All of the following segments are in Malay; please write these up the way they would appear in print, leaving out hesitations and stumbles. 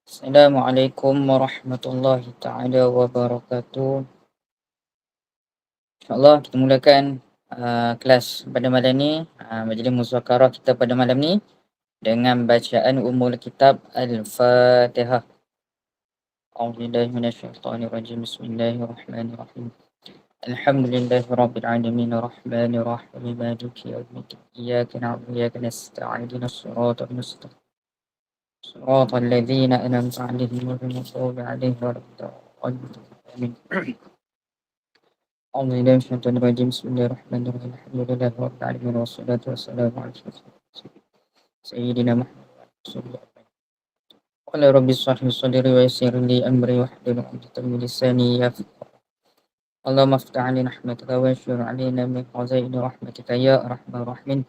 Assalamualaikum warahmatullahi taala wabarakatuh. InsyaAllah kita mulakan kelas pada malam ni, majlis muzakarah kita pada malam ni dengan bacaan umul kitab Al-Fatihah. A'udzubillahi minasyaitonirrajim. Bismillahirrahmanirrahim. Alhamdulillahi rabbil alamin arrahmanir rahim maliki yaumiddin. Iyyaka na'budu wa iyyaka nasta'in ihdinas siratal mustaqim. Siratal ladzina an'amta 'alaihim ghairil maghdubi 'alaihim waladdallin. Amin. أعوذ بالله من الشيطان الرجيم بسم الله الرحمن الرحيم الحمد لله رب العالمين والصلاة والسلام على سيدنا محمد رسول الله. قال رب اشرح لي صدري ويسر لي أمري واحلل عقدة من لساني يفقهوا. اللهم افتح علينا رحمتك وانشر علينا من خزائن رحمتك يا أرحم الراحمين.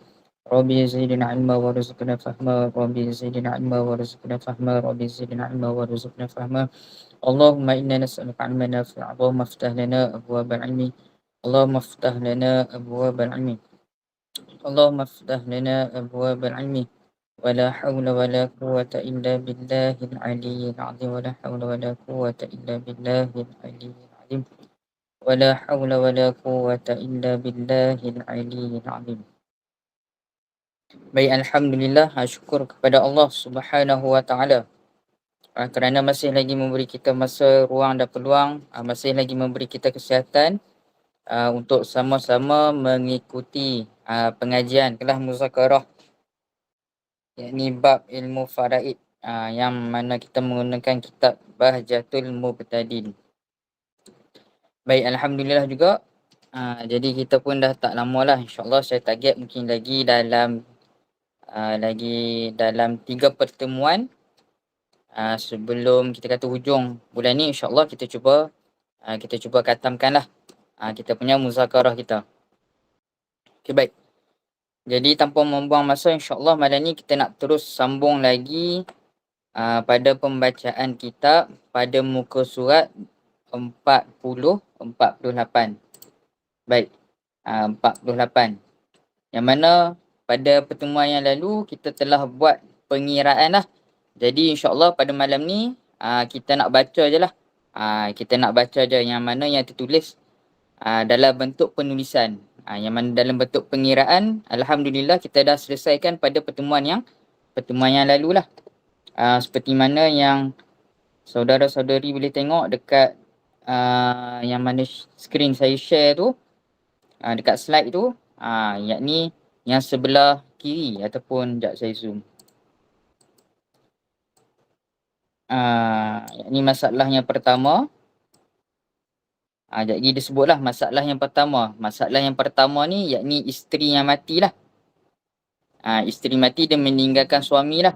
ربي زدنا علما وارزقنا فهما ربي زدنا علما وارزقنا فهما ربي زدنا علما وارزقنا فهما. اللهم إنا نسألك علما نافعا اللهم افتح لنا أبواب العلم اللهم افتح لنا أبواب العلم اللهم افتح لنا أبواب العلم ولا حول ولا قوة إلا بالله العلي العظيم ولا حول ولا قوة إلا بالله العلي العظيم ولا حول ولا قوة إلا بالله العلي العظيم. Baik, Alhamdulillah, syukur kepada Allah Subhanahu Wa Taala kerana masih lagi memberi kita masa, ruang dan peluang, masih lagi memberi kita kesihatan untuk sama-sama mengikuti pengajian kelas muzakarah, yakni bab ilmu faraid, yang mana kita menggunakan kitab Bahjatul Mubtadin. Baik, Alhamdulillah juga. Jadi kita pun dah tak lama lah, insyaAllah saya target mungkin lagi dalam 3 pertemuan sebelum kita kata hujung bulan ni, insyaAllah kita cuba khatamkan lah kita punya muzakarah kita. Okay, baik. Jadi tanpa membuang masa, insyaAllah malam ni kita nak terus sambung lagi pada pembacaan kitab pada muka surat 48. Baik, 48. Yang mana pada pertemuan yang lalu kita telah buat pengiraan lah. Jadi insyaAllah pada malam ni kita nak baca je lah. Kita nak baca je yang mana yang tertulis dalam bentuk penulisan. Yang mana dalam bentuk pengiraan, Alhamdulillah kita dah selesaikan pada pertemuan yang lalu lah. Seperti mana yang saudara-saudari boleh tengok dekat yang mana skrin saya share tu, dekat slide tu, yakni yang sebelah kiri ataupun sekejap saya zoom. Yakni masalah yang pertama. Jadi dia sebutlah masalah yang pertama. Masalah yang pertama ni yakni isteri yang mati lah. Isteri mati dan meninggalkan suami lah.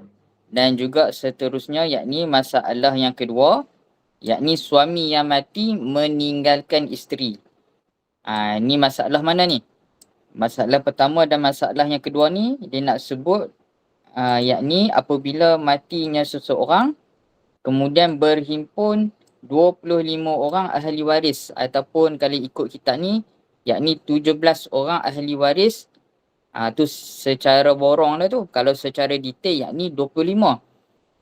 Dan juga seterusnya yakni masalah yang kedua, yakni suami yang mati meninggalkan isteri. Ni masalah mana ni? Masalah pertama dan masalah yang kedua ni dia nak sebut yakni apabila matinya seseorang kemudian berhimpun 25 orang ahli waris, ataupun kalau ikut kitab ni yakni 17 orang ahli waris. Tu secara borong lah tu. Kalau secara detail yakni 25.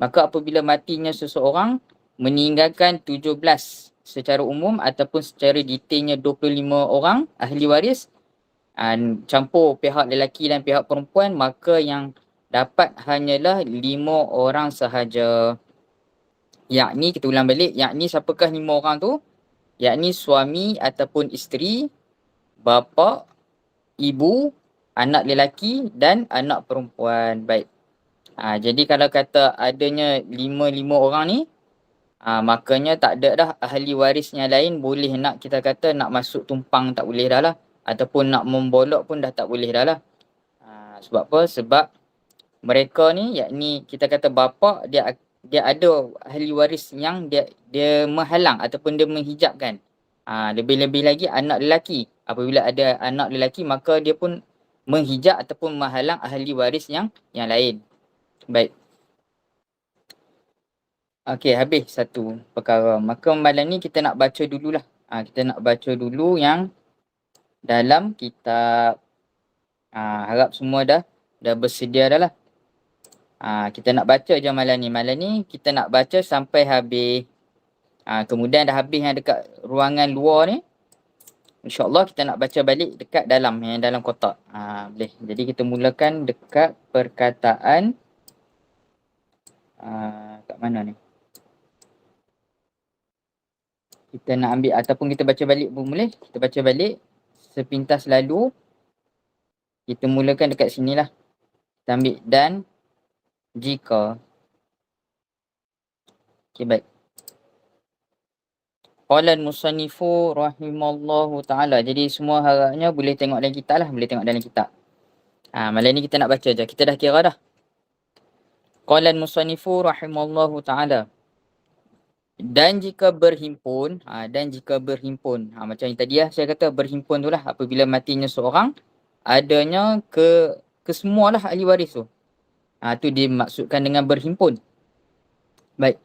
Maka apabila matinya seseorang meninggalkan 17 secara umum ataupun secara detailnya 25 orang ahli waris, campur pihak lelaki dan pihak perempuan, maka yang dapat hanyalah 5 orang sahaja. Yakni kita ulang balik, yakni siapakah 5 orang tu? Yakni suami ataupun isteri, bapa, ibu, anak lelaki dan anak perempuan. Baik. Jadi kalau kata adanya 5 orang ni, makanya tak ada dah ahli waris yang lain boleh nak kita kata nak masuk tumpang, tak boleh dah lah. Ataupun nak membolok pun dah tak boleh dah lah. Sebab apa? Sebab mereka ni yakni kita kata bapa dia ada ahli waris yang dia menghalang ataupun dia menghijabkan. Lebih-lebih lagi anak lelaki. Apabila ada anak lelaki maka dia pun menghijab ataupun menghalang ahli waris yang lain. Baik. Okey, habis satu perkara. Maka malam ni kita nak baca dululah. Kita nak baca dulu yang dalam kitab. Harap semua dah bersedia dah lah. Kita nak baca je malam ni. Malam ni kita nak baca sampai habis. Kemudian dah habis yang dekat ruangan luar ni, InsyaAllah kita nak baca balik dekat dalam, yang dalam kotak. Boleh. Jadi kita mulakan dekat perkataan. Kat mana ni? Kita nak ambil ataupun kita baca balik pun boleh. Kita baca balik sepintas lalu. Kita mulakan dekat sini lah. Kita ambil dan jika. Okay, baik. Qala al-musannifu rahimallahu ta'ala. Jadi semua harapnya boleh tengok dalam kitab lah. Boleh tengok dalam kitab. Malam ni kita nak baca je. Kita dah kira dah. Qala al-musannifu rahimallahu ta'ala. Dan jika berhimpun. Macam yang tadi lah saya kata berhimpun tu lah. Apabila matinya seorang. Adanya ke semualah ahli waris tu. Tu dimaksudkan dengan berhimpun. Baik.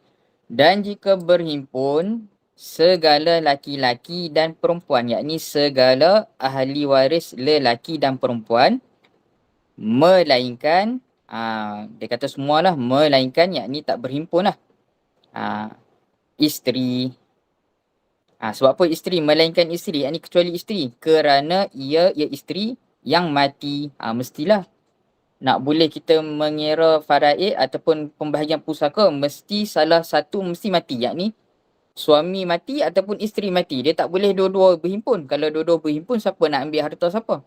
Dan jika berhimpun segala laki-laki dan perempuan, yakni segala ahli waris lelaki dan perempuan, melainkan dia kata semualah, melainkan yakni tak berhimpun lah, isteri. Sebab apa isteri? Melainkan isteri, yakni kecuali isteri, kerana ia isteri yang mati. Mestilah nak boleh kita mengira faraid ataupun pembahagian pusaka, mesti salah satu mesti mati, yakni suami mati ataupun isteri mati. Dia tak boleh dua-dua berhimpun. Kalau dua-dua berhimpun, siapa nak ambil harta siapa?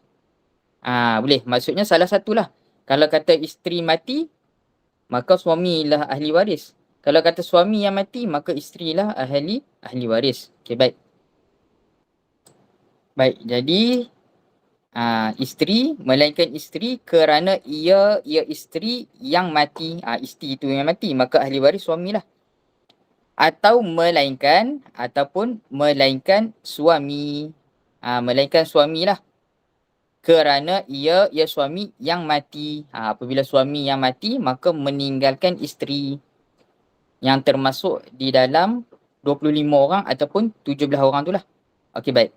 Boleh. Maksudnya salah satulah. Kalau kata isteri mati, maka suamilah ahli waris. Kalau kata suami yang mati, maka isterilah ahli waris. Okey, baik. Baik, jadi isteri, melainkan isteri kerana ia isteri yang mati. Isteri itu yang mati, maka ahli waris suamilah. Atau melainkan suami. Melainkan suamilah. Kerana ia suami yang mati. Apabila suami yang mati, maka meninggalkan isteri. Yang termasuk di dalam 25 orang ataupun 17 orang tu lah. Okey, baik.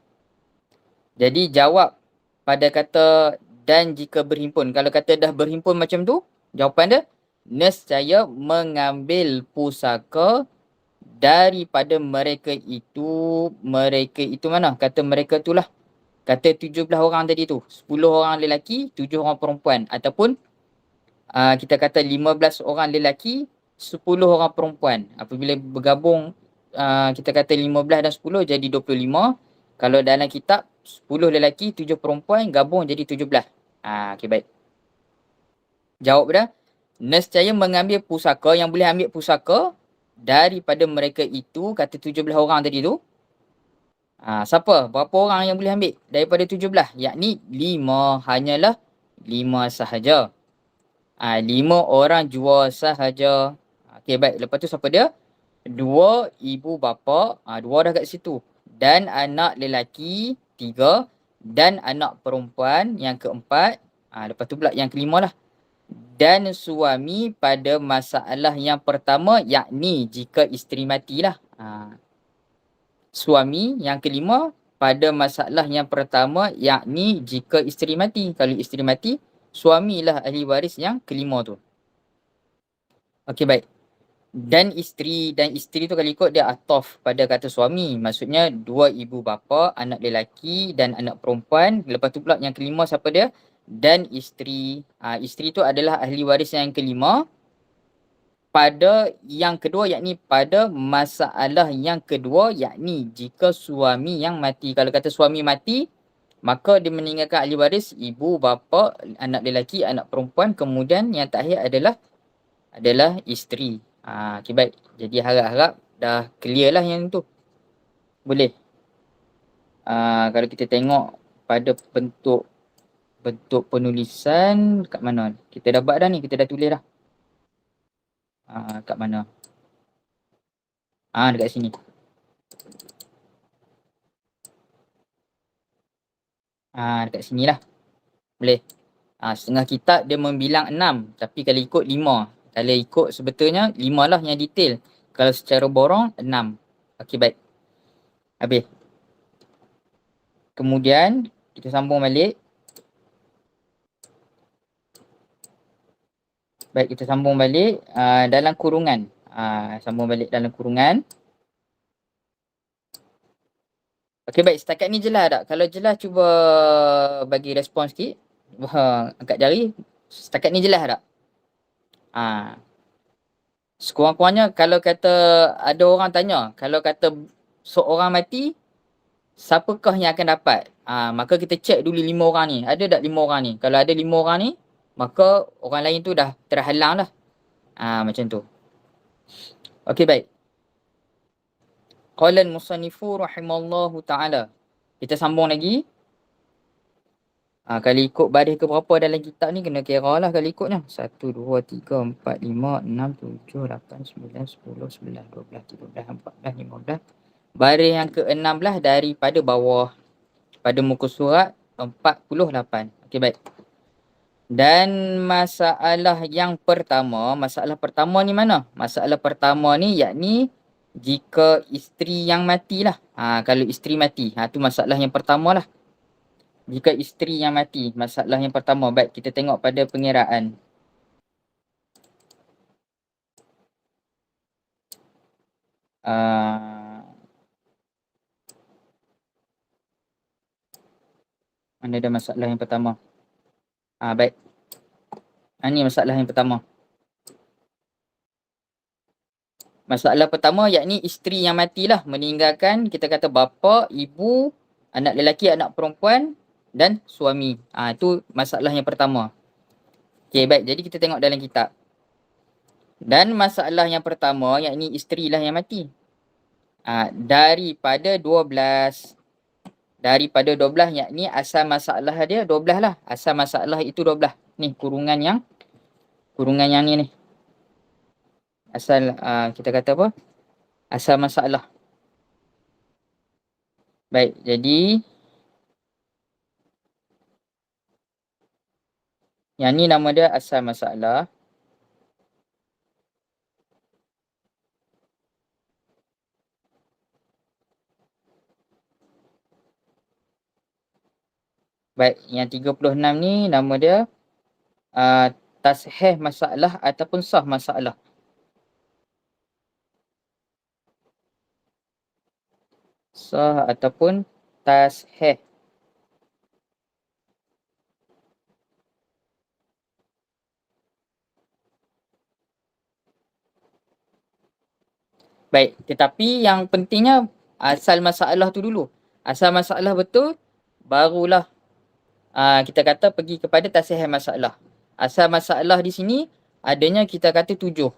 Jadi jawab pada kata dan jika berhimpun. Kalau kata dah berhimpun macam tu, jawapan dia, nescaya mengambil pusaka daripada mereka itu mana? Kata mereka tu lah. Kata 17 orang tadi tu. 10 orang lelaki, 7 orang perempuan. Ataupun kita kata 15 orang lelaki, 10 orang perempuan. Apabila bergabung, kita kata 15 dan 10 jadi 25. Kalau dalam kitab, 10 lelaki, 7 perempuan, gabung jadi 17. Okay, baik. Jawab dia, nescaya mengambil pusaka, yang boleh ambil pusaka daripada mereka itu, kata 17 orang tadi tu. Siapa? Berapa orang yang boleh ambil daripada 17? Yakni 5. Hanyalah 5 sahaja. 5 orang jua sahaja. Okey, baik. Lepas tu siapa dia? 2 ibu bapa. 2 dah kat situ. Dan anak lelaki 3. Dan anak perempuan yang keempat. Lepas tu pula yang kelima lah. Dan suami pada masalah yang pertama, yakni jika isteri matilah. Suami yang kelima pada masalah yang pertama, yakni jika isteri mati. Kalau isteri mati, suamilah ahli waris yang kelima tu. Okey, baik. Dan isteri tu kalau ikut dia ataf pada kata suami. Maksudnya 2 ibu bapa, anak lelaki dan anak perempuan. Lepas tu pula yang kelima siapa dia? Dan isteri. Isteri tu adalah ahli waris yang kelima. Pada yang kedua, yakni pada masalah yang kedua, yakni jika suami yang mati. Kalau kata suami mati, maka dia meninggalkan ahli waris ibu, bapa, anak lelaki, anak perempuan. Kemudian yang terakhir adalah isteri. Okay, baik. Jadi harap-harap dah clear lah yang tu. Boleh. Kalau kita tengok pada bentuk penulisan kat mana? Kita dah buat dah ni, kita dah tulis dah. Kat mana? Dekat sini. Dekat sini lah. Boleh. Setengah kitab dia membilang 6. Tapi kalau ikut 5. Kalau ikut sebetulnya 5 lah yang detail. Kalau secara borong 6. Okey, baik. Habis. Kemudian kita sambung balik. Baik, kita sambung balik dalam kurungan. Sambung balik dalam kurungan. Okey, baik. Setakat ni jelas tak? Kalau jelas, cuba bagi respon sikit. Angkat jari. Setakat ni jelas tak? Sekurang-kurangnya kalau kata ada orang tanya, kalau kata seorang mati, siapakah yang akan dapat? Maka kita cek dulu 5 orang ni. Ada tak 5 orang ni? Kalau ada 5 orang ni, maka orang lain tu dah terhalang dah. Macam tu. Okey, baik. Qala al-musannifu rahimallahu ta'ala. Kita sambung lagi. Kalau ikut baris ke berapa dalam kitab ni, kena kira lah kalau ikutnya. 1, 2, 3, 4, 5, 6, 7, 8, 9, 10, 11, 12, 13, 14, 15. Baris yang ke-16 daripada bawah. Pada muka surat 48. Okey, baik. Dan masalah yang pertama, masalah pertama ni mana? Masalah pertama ni yakni jika isteri yang matilah. Kalau isteri mati, tu masalah yang pertama lah. Jika isteri yang mati, masalah yang pertama. Baik, kita tengok pada pengiraan. Mana ada masalah yang pertama? Baik. Ini masalah yang pertama. Masalah pertama yakni isteri yang matilah, meninggalkan kita kata bapa, ibu, anak lelaki, anak perempuan dan suami. Itu masalah yang pertama. Okey, baik. Jadi kita tengok dalam kitab. Dan masalah yang pertama yakni isterilah yang mati. Daripada 12. Daripada 12 yakni asal masalah dia 12 lah. Asal masalah itu 12. Ni kurungan yang ni. Asal kita kata apa? Asal masalah. Baik, jadi yang ni nama dia asal masalah. Baik, yang 36 ni nama dia tasheh masalah ataupun sah masalah. Sah ataupun tasheh. Baik, tetapi yang pentingnya asal masalah tu dulu. Asal masalah betul, barulah kita kata pergi kepada tasihih masalah. Asal masalah di sini adanya kita kata 7.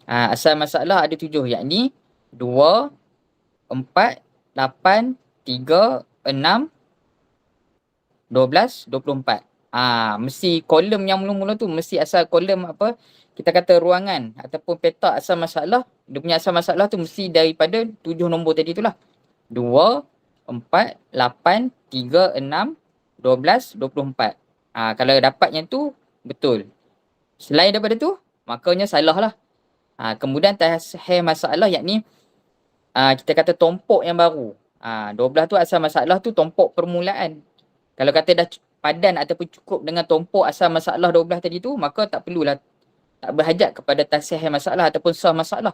Asal masalah ada 7, yakni 2, 4, 8, 3, 6, 12, 24. Mesti kolom yang mula-mula tu mesti asal kolom apa? Kita kata ruangan ataupun petak asal masalah, dia punya asal masalah tu mesti daripada 7 nombor tadi tu lah. 2, 4, 8, 3, 6, 12, 24. Kalau dapatnya tu betul. Selain daripada tu, makanya salah lah. Kemudian tasheh masalah yakni kita kata tompok yang baru. 12 tu asal masalah tu tompok permulaan. Kalau kata dah padan ataupun cukup dengan tompok asal masalah 12 tadi tu, maka tak perlulah, tak berhajat kepada tasheh masalah ataupun sah masalah.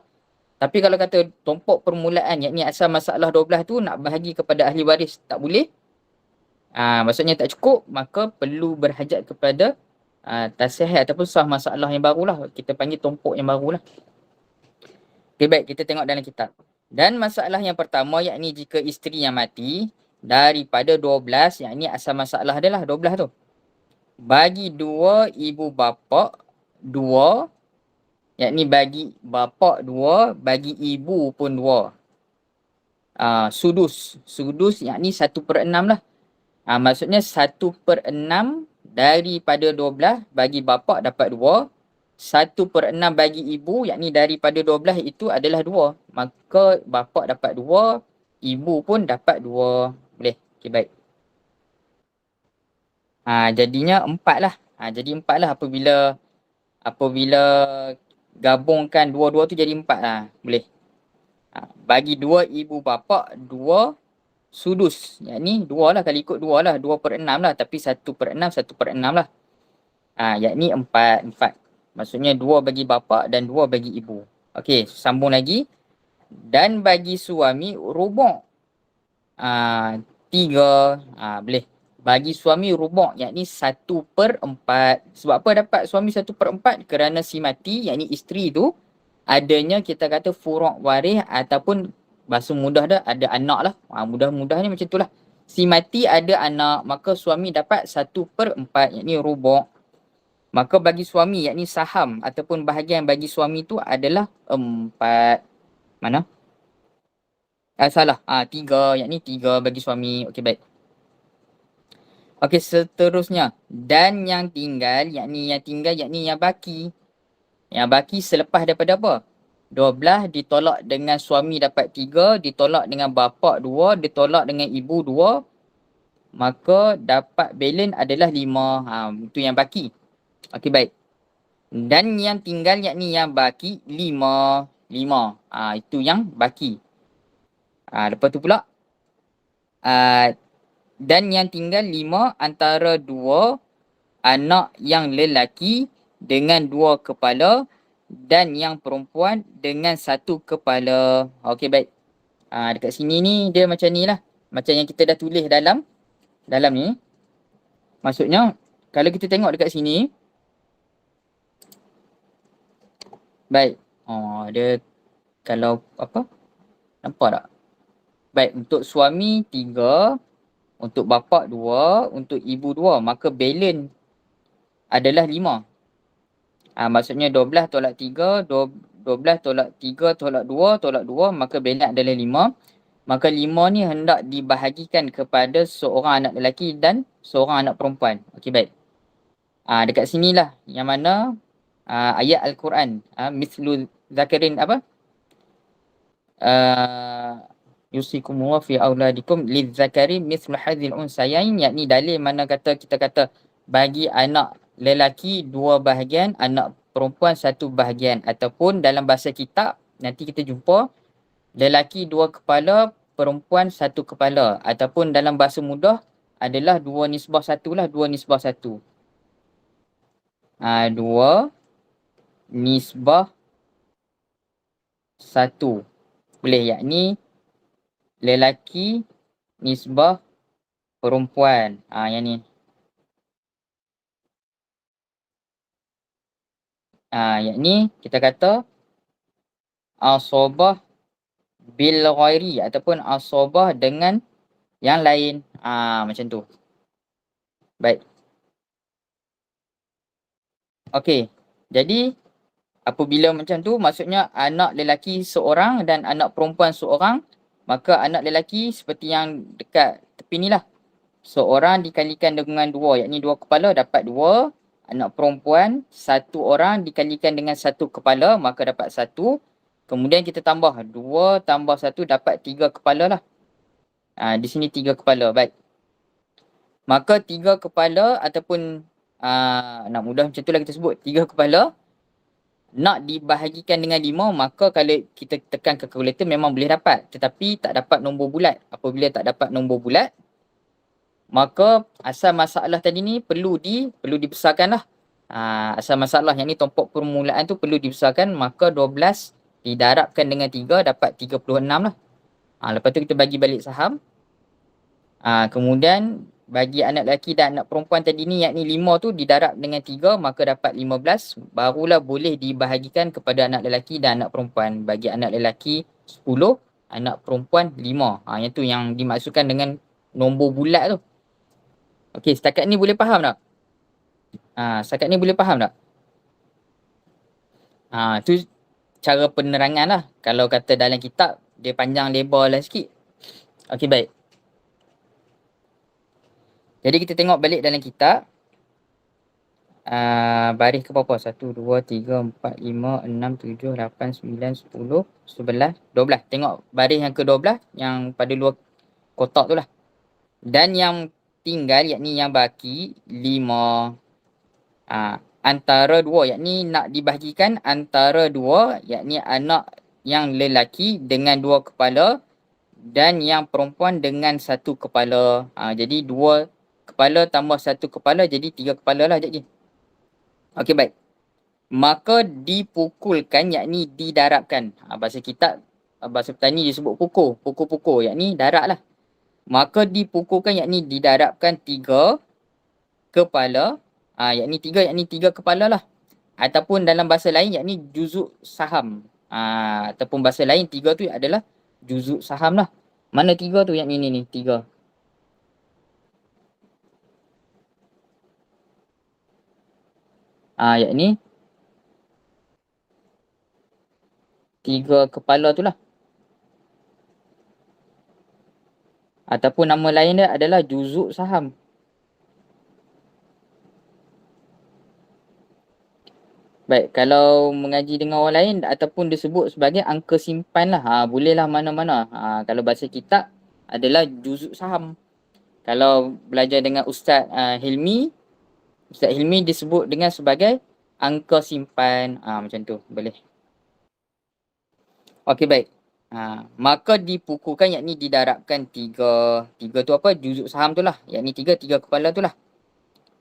Tapi kalau kata tompok permulaan yakni asal masalah 12 tu nak bahagi kepada ahli waris, tak boleh. Maksudnya tak cukup, maka perlu berhajat kepada tasheh ataupun sah masalah yang barulah. Kita panggil tompok yang barulah. Okay, baik, kita tengok dalam kitab. Dan masalah yang pertama yakni jika isteri yang mati daripada 12, yakni asal masalah dia lah 12 tu. Bagi 2 ibu bapa 2, yakni bagi bapa 2, bagi ibu pun 2. Sudus yakni 1/6 lah. Maksudnya 1/6 daripada 12 bagi bapa dapat 2. 1/6 bagi ibu yakni daripada 12 itu adalah 2. Maka bapa dapat 2, ibu pun dapat 2. Boleh? Okay, baik. Jadinya 4 lah. Jadi 4 lah apabila gabungkan 2-2 tu jadi 4 lah. Boleh. Bagi 2 ibu bapa 2 sudus. Yakni 2 lah, kalau ikut 2 lah. 2/6 lah. Tapi 1/6 lah. Yakni 4. Maksudnya 2 bagi bapa dan 2 bagi ibu. Okey, sambung lagi. Dan bagi suami rubuk. 3. Boleh. Bagi suami rubuk, yakni 1/4. Sebab apa dapat suami 1/4? Kerana si mati, yakni isteri tu, adanya kita kata furuk waris ataupun bahasa mudah dah ada anak lah. Mudah-mudahnya macam tu lah. Si mati ada anak, maka suami dapat 1/4, yakni rubuk. Maka bagi suami, yakni saham ataupun bahagian bagi suami tu adalah 4. Mana? Salah. 3, yakni 3 bagi suami. Okey, baik. Okey, seterusnya. Dan yang tinggal, yakni yang baki. Yang baki selepas daripada apa? 12 ditolak dengan suami dapat 3, ditolak dengan bapa 2, ditolak dengan ibu 2, maka dapat balance adalah 5. Itu yang baki. Okey, baik. Dan yang tinggal yakni yang baki 5. 5. Itu yang baki. Lepas tu pula dan yang tinggal 5 antara 2 anak yang lelaki dengan 2 kepala dan yang perempuan dengan 1 kepala. Okey, baik. Dekat sini ni dia macam ni lah. Macam yang kita dah tulis dalam ni. Maksudnya kalau kita tengok dekat sini. Baik. Dia kalau apa? Nampak tak? Baik, untuk suami 3, untuk bapa 2, untuk ibu 2, maka balance adalah 5. Maksudnya 12 tolak 3, 12 tolak 3 tolak 2, tolak 2, maka balance adalah 5. Maka 5 ni hendak dibahagikan kepada seorang anak lelaki dan seorang anak perempuan. Okey, baik. Dekat sinilah yang mana ayat Al-Quran. Mislu zakarin apa? Yusikumullah fi auladikum lizzakari mislu hadzil unsayain, yakni dalil mana kita kata bagi anak lelaki 2 bahagian, anak perempuan 1 bahagian, ataupun dalam bahasa kitab nanti kita jumpa lelaki 2 kepala, perempuan 1 kepala, ataupun dalam bahasa mudah adalah 2 nisbah 1 lah, 2 nisbah 1. 2 nisbah 1. Boleh, yakni lelaki nisbah perempuan. Yang ni. Yakni kita kata asobah bil ghairi ataupun asobah dengan yang lain. Macam tu. Baik. Okey. Jadi apabila macam tu, maksudnya anak lelaki seorang dan anak perempuan seorang, maka anak lelaki seperti yang dekat tepi ni lah. Seorang dikalikan dengan 2, yakni 2 kepala dapat 2. Anak perempuan 1 orang dikalikan dengan 1 kepala, maka dapat 1. Kemudian kita tambah 2 tambah 1 dapat 3 kepala lah. Di sini 3 kepala. Baik. Maka 3 kepala ataupun nak mudah macam tu lah kita sebut. 3 kepala nak dibahagikan dengan 5, maka kalau kita tekan ke kalkulator memang boleh dapat. Tetapi tak dapat nombor bulat. Apabila tak dapat nombor bulat, maka asal masalah tadi ni perlu dibesarkan lah. Asal masalah yang ni tombok permulaan tu perlu dibesarkan, maka 12 didarabkan dengan 3 dapat 36 lah. Lepas tu kita bagi balik saham. Kemudian bagi anak lelaki dan anak perempuan tadi ni, yakni 5 tu didarab dengan 3, maka dapat 15. Barulah boleh dibahagikan kepada anak lelaki dan anak perempuan. Bagi anak lelaki 10, anak perempuan 5. Yang tu yang dimaksudkan dengan nombor bulat tu. Okey, setakat ni boleh faham tak? Setakat ni boleh faham tak? Tu cara penerangan lah. Kalau kata dalam kitab, dia panjang lebar lah sikit. Okey, baik. Jadi kita tengok balik dalam kitab. Baris ke berapa? 1, 2, 3, 4, 5, 6, 7, 8, 9, 10, 11, 12. Tengok baris yang ke-12 yang pada luar kotak tu lah. Dan yang tinggal, yakni yang baki 5. Antara 2, yakni nak dibahagikan antara 2, yakni anak yang lelaki dengan 2 kepala dan yang perempuan dengan 1 kepala. Jadi 2 kepala tambah 1 kepala jadi 3 kepala lah. Okey, baik. maka dipukulkan, yakni didarabkan. Bahasa kitab, bahasa petani disebut pukul, yakni darab lah. Maka dipukulkan, yakni didarabkan 3 kepala, yakni 3 kepala lah. Ataupun dalam bahasa lain, yakni juzuk saham. Ataupun bahasa lain, 3 tu adalah juzuk saham lah. Mana 3 tu, yang ini ni, 3. Yakni 3 kepala tu lah. Ataupun nama lain dia adalah juzuk saham. Baik, kalau mengaji dengan orang lain ataupun disebut sebagai angka simpan lah. Bolehlah mana-mana. Kalau bahasa kitab adalah juzuk saham. Kalau belajar dengan Ustaz Ustaz Hilmi disebut dengan sebagai angka simpan. Macam tu, boleh. Okey, baik. Maka dipukulkan, yakni didarabkan 3. 3 tu apa? Juzuk saham tu lah. Yakni 3 kepala tu lah.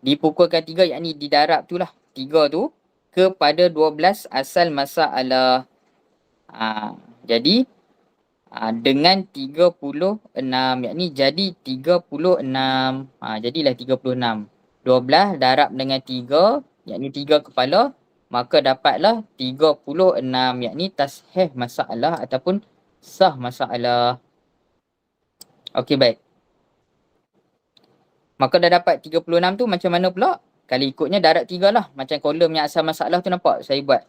Dipukulkan 3, yakni didarab tu lah. 3 tu kepada 12 asal masalah. Jadi dengan 36, yakni jadi 36. Jadilah 36. 12 darab dengan 3, yakni 3 kepala, maka dapatlah 36, yakni tasheh masalah ataupun sah masalah. Okey, baik. Maka dah dapat 36 tu macam mana pula? Kalau ikutnya darab 3 lah. Macam kolom yang asal masalah tu nampak? Saya buat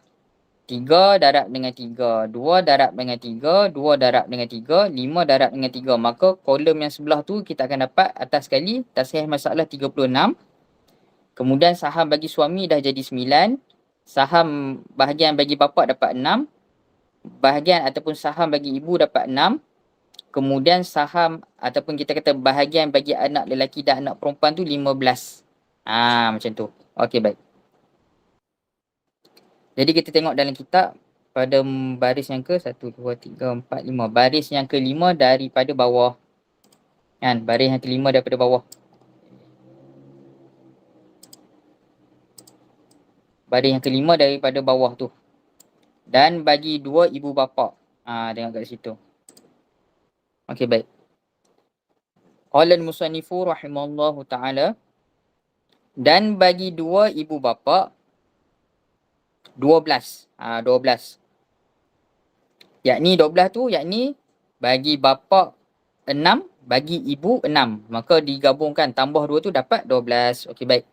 3 darab dengan 3, 2 darab dengan 3, 2 darab dengan 3, 5 darab dengan 3. Maka kolom yang sebelah tu kita akan dapat atas sekali tasheh masalah 36. Kemudian saham bagi suami dah jadi 9. Saham bahagian bagi bapa dapat 6. Bahagian ataupun saham bagi ibu dapat 6. Kemudian saham ataupun kita kata bahagian bagi anak lelaki dan anak perempuan tu 15. Macam tu. Okey, baik. Jadi kita tengok dalam kitab pada baris yang ke 1, 2, 3, 4, 5. Baris yang ke-5 daripada bawah. Kan? Baris yang ke-5 daripada bawah. Baris yang ke-5 daripada bawah tu. Dan bagi 2 ibu bapa. Tengok kat situ. Okey, baik. Qala al-musannifu rahimallahu ta'ala. Dan bagi 2 ibu bapa 12. 12. Yakni 12 tu, yakni bagi bapa 6, bagi ibu 6. Maka digabungkan, tambah 2 tu dapat 12. Okey, baik.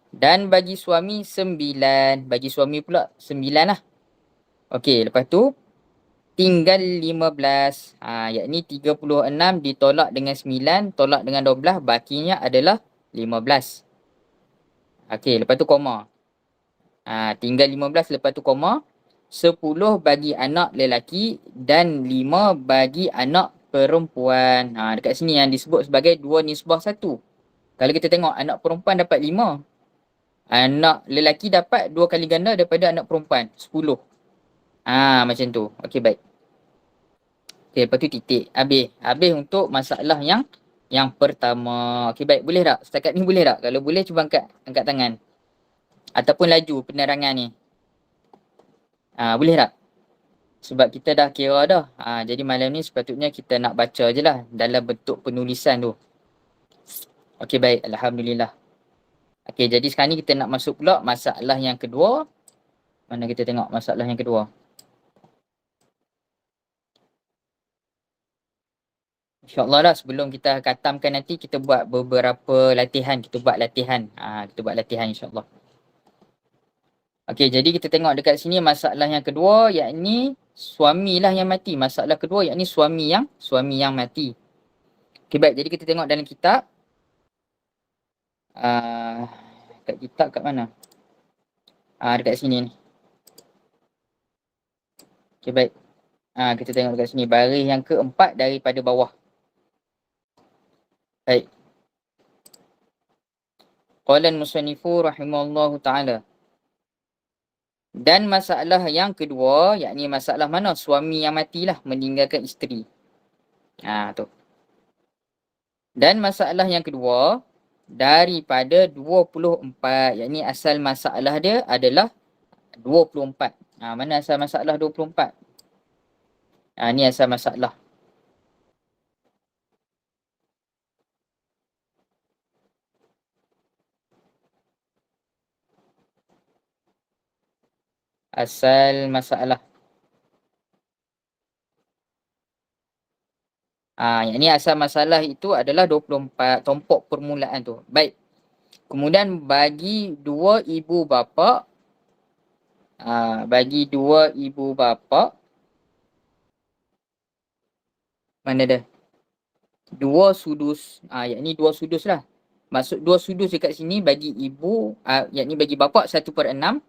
Dan bagi suami 9. Bagi suami pula 9 lah. Okey, lepas tu tinggal 15. Yakni 36 ditolak dengan 9, tolak dengan 12, bakinya adalah 15. Okey, lepas tu koma. Tinggal 15, lepas tu koma. 10 bagi anak lelaki dan 5 bagi anak perempuan. Dekat sini yang disebut sebagai 2 nisbah 1. Kalau kita tengok anak perempuan dapat 5. Anak lelaki dapat 2 kali ganda daripada anak perempuan, 10. Macam tu. Okey, baik. Okey, lepas tu titik. Habis untuk masalah yang pertama. Okey, baik. Boleh tak? Setakat ni boleh tak? Kalau boleh, cuba angkat tangan. Ataupun laju penerangan ni. Boleh tak? Sebab kita dah kira dah. Jadi malam ni sepatutnya kita nak baca je lah dalam bentuk penulisan tu. Okey, baik. Alhamdulillah. Okey, jadi sekarang ni kita nak masuk pula masalah yang kedua. Mana kita tengok masalah yang kedua. InsyaAllah lah sebelum kita khatamkan nanti kita buat beberapa latihan. Kita buat latihan insyaAllah. Okey, jadi kita tengok dekat sini masalah yang kedua, yakni suamilah yang mati. Masalah kedua yakni suami yang mati. Okey, baik. Jadi kita tengok dalam kitab. Kat kitab kat mana? Dekat sini ni. Okey, baik. Kita tengok dekat sini. Baris yang keempat daripada bawah. Baik. Qala al-musannifu rahimallahu ta'ala. Dan masalah yang kedua, yakni masalah mana? Suami yang matilah, meninggalkan isteri. Tu. Dan masalah yang kedua, daripada 24, yakni asal masalah dia adalah 24. Mana asal masalah 24? Ni asal masalah. Asal masalah. Yang ni asal masalah itu adalah 24 tompok permulaan tu. Baik. Kemudian bagi dua ibu bapa, bagi dua ibu bapa, mana dah? Dua sudus. Yakni dua sudus lah. Maksud dua sudus dekat sini bagi ibu, yakni bagi bapa 1/6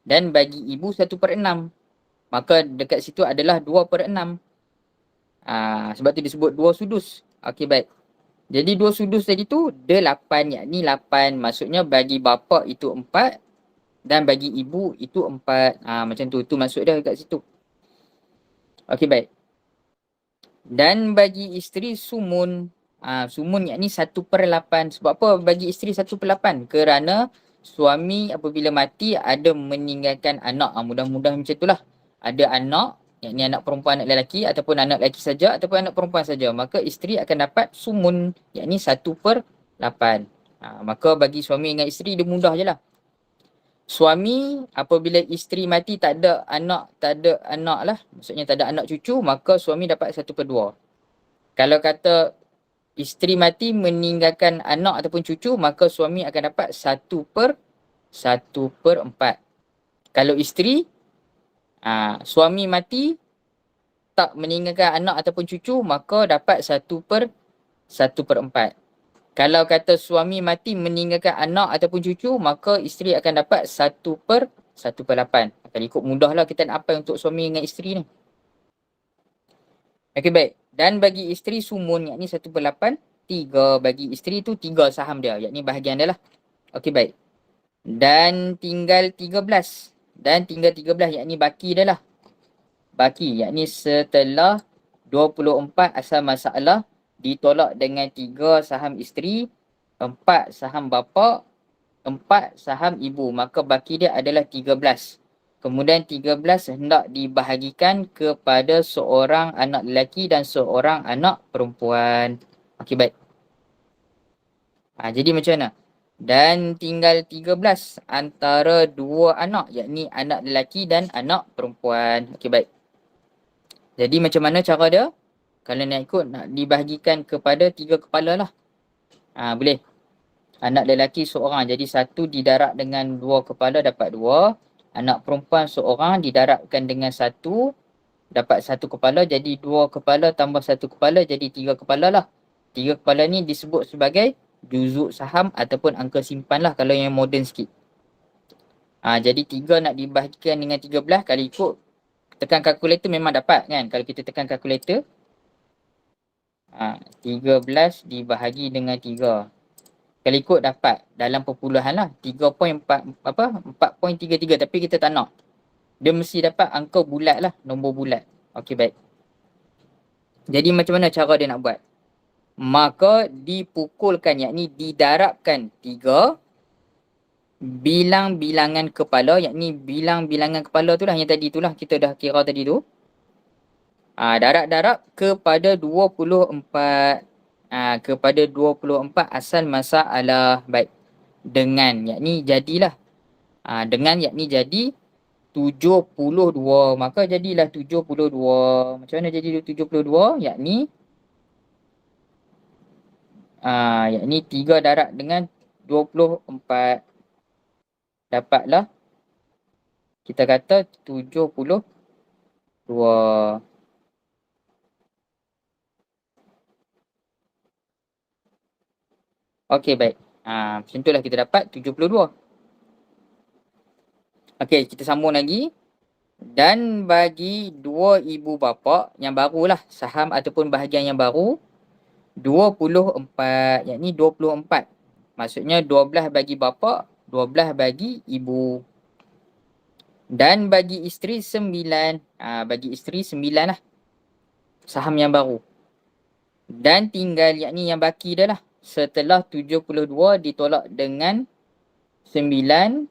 dan bagi ibu 1/6. Maka dekat situ adalah 2/6. Sebab tu disebut dua sudus. Okey, baik. Jadi dua sudus tadi tu dia 8, yakni 8. Maksudnya bagi bapa itu 4 dan bagi ibu itu 4. Macam tu. Tu maksud dia dekat situ. Okey, baik. Dan bagi isteri sumun. Sumun yakni 1/8. Sebab apa bagi isteri 1/8? Kerana suami apabila mati ada meninggalkan anak. Mudah-mudahan macam itulah. Ada anak, yakni anak perempuan, anak lelaki, ataupun anak lelaki saja ataupun anak perempuan saja. Maka isteri akan dapat sumun, yakni 1/8. Maka bagi suami dengan isteri dia mudah je lah. Suami apabila isteri mati tak ada anak lah, maksudnya tak ada anak cucu, maka suami dapat 1/2. Kalau kata isteri mati meninggalkan anak ataupun cucu, maka suami akan dapat 1/4. Kalau isteri, suami mati tak meninggalkan anak ataupun cucu, maka dapat 1/4. Kalau kata suami mati meninggalkan anak ataupun cucu, maka isteri akan dapat 1/8. Akan ikut mudahlah kita nak apa untuk suami dengan isteri ni. Okey, baik. Dan bagi isteri sumun, yakni 1/8, 3 bagi isteri tu 3 saham dia, yakni bahagian dia lah. Okey, baik. Dan tinggal 13. Dan tinggal 13, yakni baki dia lah. Baki, yakni setelah 24 asal masalah ditolak dengan 3 saham isteri, 4 saham bapa, 4 saham ibu. Maka baki dia adalah 13. Kemudian 13 hendak dibahagikan kepada seorang anak lelaki dan seorang anak perempuan. Okey, baik. Jadi macam mana? Dan tinggal 13 antara dua anak, yakni anak lelaki dan anak perempuan. Okey, baik. Jadi macam mana cara dia? Kalau nak ikut, nak dibahagikan kepada 3 kepala lah. Boleh. Anak lelaki seorang, jadi 1 didarab dengan 2 kepala dapat 2. Anak perempuan seorang didarabkan dengan 1 dapat 1 kepala, jadi 2 kepala tambah 1 kepala jadi 3 kepala lah. 3 kepala ni disebut sebagai juzuk saham ataupun angka simpan lah kalau yang moden sikit. Jadi 3 nak dibahagikan dengan 13, kalau ikut tekan kalkulator memang dapat kan. Kalau kita tekan kalkulator, 13 dibahagi dengan 3. Kalau ikut dapat dalam perpuluhan lah 4.33, tapi kita tak nak. Dia mesti dapat angka bulat lah, nombor bulat. Okey, baik. Jadi macam mana cara dia nak buat? Maka dipukulkan, yakni didarabkan 3 bilang-bilangan kepala, yakni bilang-bilangan kepala tu lah yang tadi tu lah kita dah kira tadi tu. Darab-darab kepada 24. Kepada 24 asal masalah. Baik. Dengan, yakni jadilah. Dengan yakni jadi 72. Maka jadilah 72. Macam mana jadi 72? Yakni 3 darab dengan 24. Dapatlah kita kata 72. Okey, baik. Macam itulah kita dapat 72. Okey, kita sambung lagi. Dan bagi dua ibu bapa yang barulah, saham ataupun bahagian yang baru, 24, yakni 24. Maksudnya 12 bagi bapa, 12 bagi ibu. Dan bagi isteri 9. Bagi isteri 9 lah. Saham yang baru. Dan tinggal, yakni yang baki dia lah. Setelah 72 ditolak dengan 9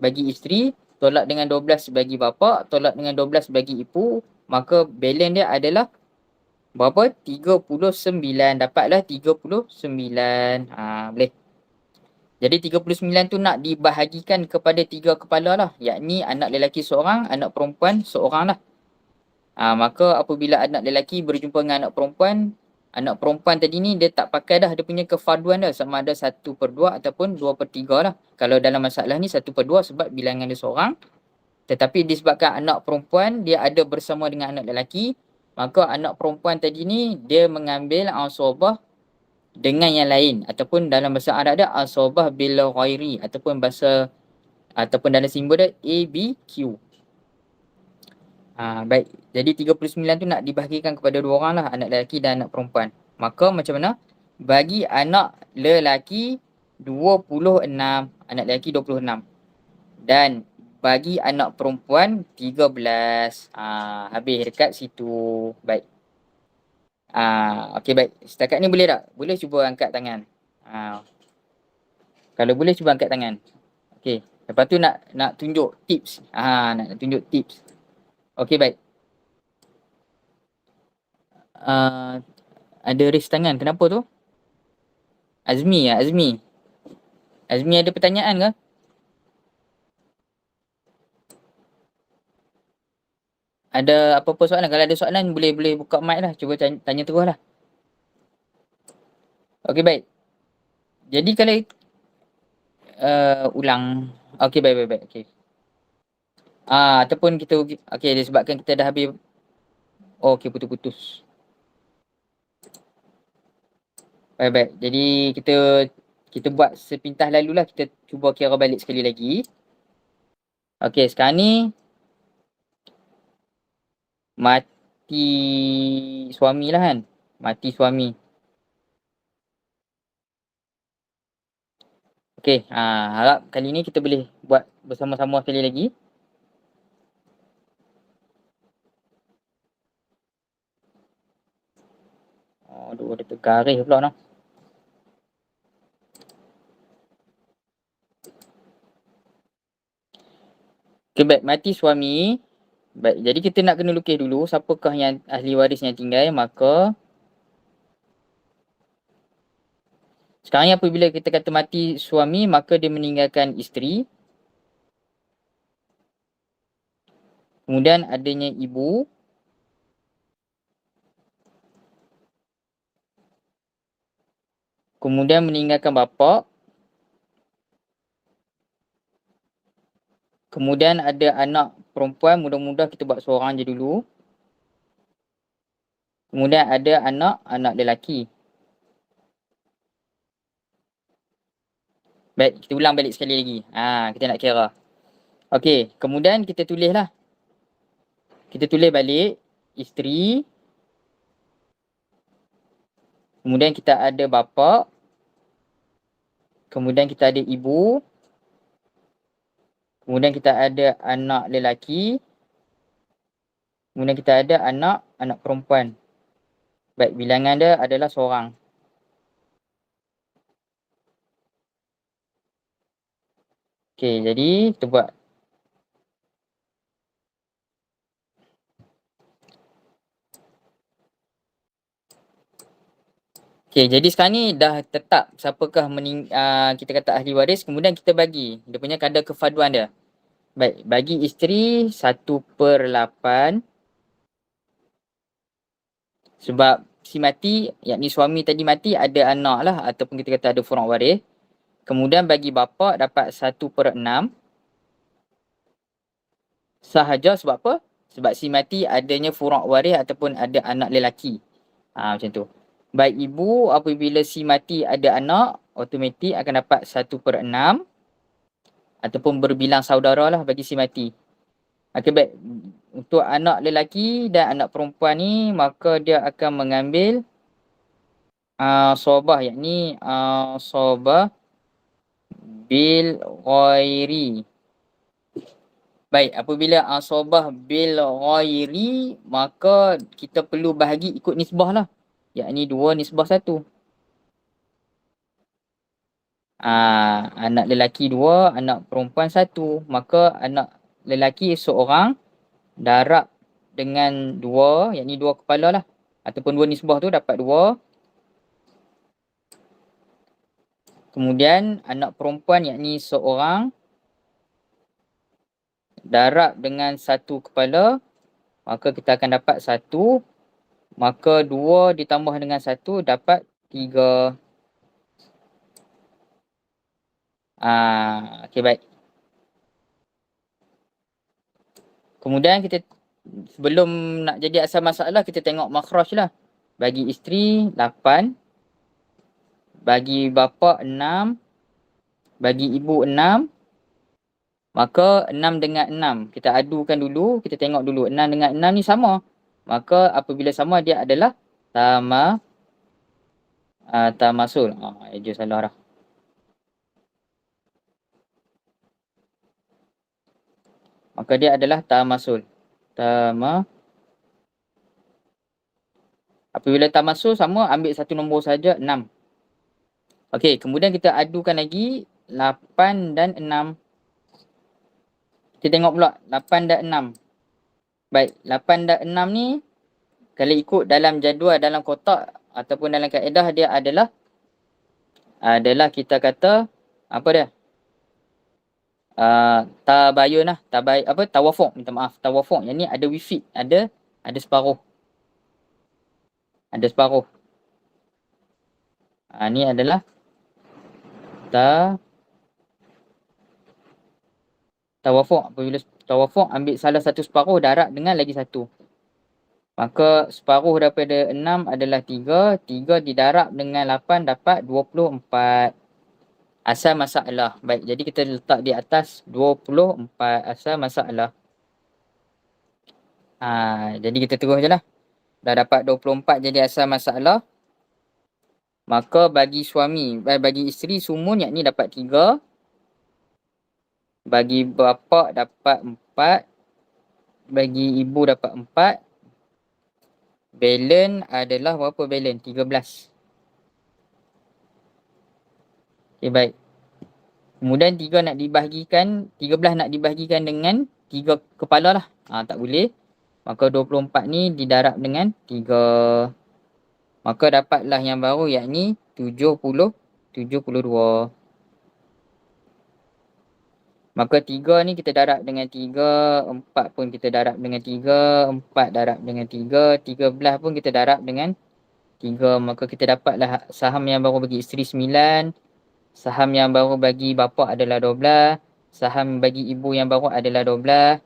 bagi isteri, tolak dengan 12 bagi bapa, tolak dengan 12 bagi ibu, maka balance dia adalah berapa? 39. Dapatlah 39. Boleh. Jadi 39 tu nak dibahagikan kepada 3 kepala lah. Yakni anak lelaki seorang, anak perempuan seorang lah. Maka apabila anak lelaki berjumpa dengan anak perempuan tadi ni dia tak pakai dah dia punya kefarduan dah. Sama ada 1/2 ataupun 2/3 lah. Kalau dalam masalah ni 1/2 sebab bilangan dia seorang. Tetapi disebabkan anak perempuan dia ada bersama dengan anak lelaki, maka anak perempuan tadi ni dia mengambil asabah dengan yang lain, ataupun dalam bahasa Arab dia asabah bil ghairi, ataupun dalam simbol dia ABQ. Baik. Jadi 39 tu nak dibahagikan kepada dua orang lah, anak lelaki dan anak perempuan. Maka macam mana? Bagi anak lelaki 26, anak lelaki 26. Dan bagi anak perempuan 13. Habis dekat situ. Baik. Okey, baik. Setakat ni boleh tak? Boleh cuba angkat tangan. Kalau boleh cuba angkat tangan. Okey. Lepas tu nak tunjuk tips. Nak tunjuk tips. Okey, baik. Ada raise tangan. Kenapa tu? Azmi. Azmi ada pertanyaan ke? Ada apa-apa soalan? Kalau ada soalan boleh buka mic lah. Cuba tanya terus lah. Okey, baik. Jadi kalau ulang. Okey, baik. Okey. Ataupun kita okey disebabkan kita dah habis. Okey, putus. Baik. Jadi kita buat sepintas lalu lah. Kita cuba kira balik sekali lagi. Okey, sekarang ni mati suami lah kan. Mati suami. Okey, harap kali ni kita boleh buat bersama-sama sekali lagi. Aduh, ada tergaris pula noh. Okey, baik. Mati suami. Baik, jadi kita nak kena lukis dulu siapakah yang ahli waris yang tinggal. Maka sekarang ni apabila kita kata mati suami, maka dia meninggalkan isteri. Kemudian adanya ibu. Kemudian meninggalkan bapa. Kemudian ada anak perempuan, mudah-mudah kita buat seorang je dulu. Kemudian ada anak lelaki. Baik, kita ulang balik sekali lagi. Kita nak kira. Okey, kemudian kita tulis lah. Kita tulis balik isteri. Kemudian kita ada bapa. Kemudian kita ada ibu. Kemudian kita ada anak lelaki. Kemudian kita ada anak perempuan. Baik, bilangan dia adalah seorang. Okey, jadi kita buat. Okey, jadi sekarang ni dah tetap siapakah kita kata ahli waris. Kemudian kita bagi dia punya kadar kefarduan dia. Baik, bagi isteri 1/8. Sebab si mati, yakni suami tadi mati, ada anak lah ataupun kita kata ada furuk waris. Kemudian bagi bapa dapat 1/6. Sahaja sebab apa? Sebab si mati adanya furuk waris ataupun ada anak lelaki. Macam tu. Baik ibu, apabila si mati ada anak, automatik akan dapat 1/6. Ataupun berbilang saudara lah bagi si mati. Okey, baik. Untuk anak lelaki dan anak perempuan ni, maka dia akan mengambil sobah, yakni sobah bil ghairi. Baik, apabila sobah bil ghairi, maka kita perlu bahagi ikut nisbah lah. Yakni 2/1. Anak lelaki 2, anak perempuan 1. Maka anak lelaki seorang, darab dengan 2, yakni 2 kepala lah. Ataupun 2 nisbah tu dapat 2. Kemudian anak perempuan yakni seorang, darab dengan 1 kepala, maka kita akan dapat 1. Maka 2 ditambah dengan 1 dapat 3. Okey, baik. Kemudian kita sebelum nak jadi asal masalah, kita tengok makhraj lah. Bagi isteri 8, bagi bapa 6, bagi ibu 6. Maka 6 dengan 6 kita adukan dulu, kita tengok dulu 6 dengan 6 ni sama. Maka apabila sama dia adalah tamasul. Eja salah dah. Maka dia adalah tamasul. Apabila tamasul sama, ambil satu nombor saja, 6. Okey, kemudian kita adukan lagi 8 dan 6. Kita tengok pula 8 dan 6. Baik, 8 dan 6 ni kalau ikut dalam jadual, dalam kotak ataupun dalam kaedah, dia adalah kita kata apa dia? Tabayun lah, tawafuq, minta maaf, tawafuq. Yang ni ada wifid, ada separuh. Ada separuh. Ni adalah tawafuq. Apabila tawafuq, ambil salah satu separuh, darab dengan lagi satu. Maka separuh daripada 6 adalah 3. 3 didarab dengan 8 dapat 24. Asal masalah. Baik, jadi kita letak di atas 24 asal masalah. Jadi kita terus je lah. Dah dapat 24 jadi asal masalah. Maka bagi suami, bagi isteri sumun, yakni dapat 3. Bagi bapa dapat 4. Bagi ibu dapat 4. Balance adalah berapa balance? 13. Okay, baik. Kemudian 3 nak dibahagikan, 13 nak dibahagikan dengan 3 kepala lah. Tak boleh. Maka 24 ni didarab dengan 3. Maka dapatlah yang baru, yakni 72. Maka 3 ni kita darab dengan 3, 4 pun kita darab dengan 3, 4 darab dengan 3, 13 pun kita darab dengan 3. Maka kita dapatlah saham yang baru bagi isteri 9, saham yang baru bagi bapa adalah 12, saham bagi ibu yang baru adalah 12.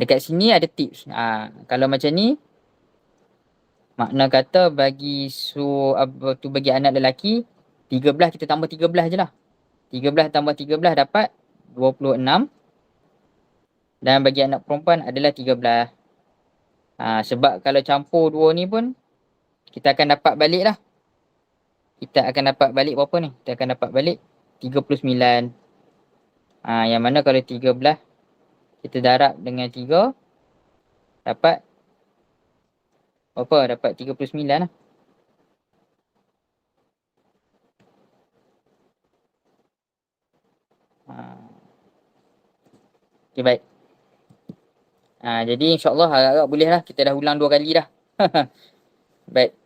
Dekat sini ada tips. Kalau macam ni, makna kata bagi bagi anak lelaki 13, kita tambah 13 je lah. 13 tambah 13 dapat 26. Dan bagi anak perempuan adalah 13. Sebab kalau campur dua ni pun, kita akan dapat balik lah. Kita akan dapat balik berapa ni? Kita akan dapat balik 39. Yang mana kalau 13 kita darab dengan 3, dapat berapa? Dapat 39 lah. Okay, baik. Jadi insyaAllah harap boleh lah. Kita dah ulang 2 kali dah. Baik.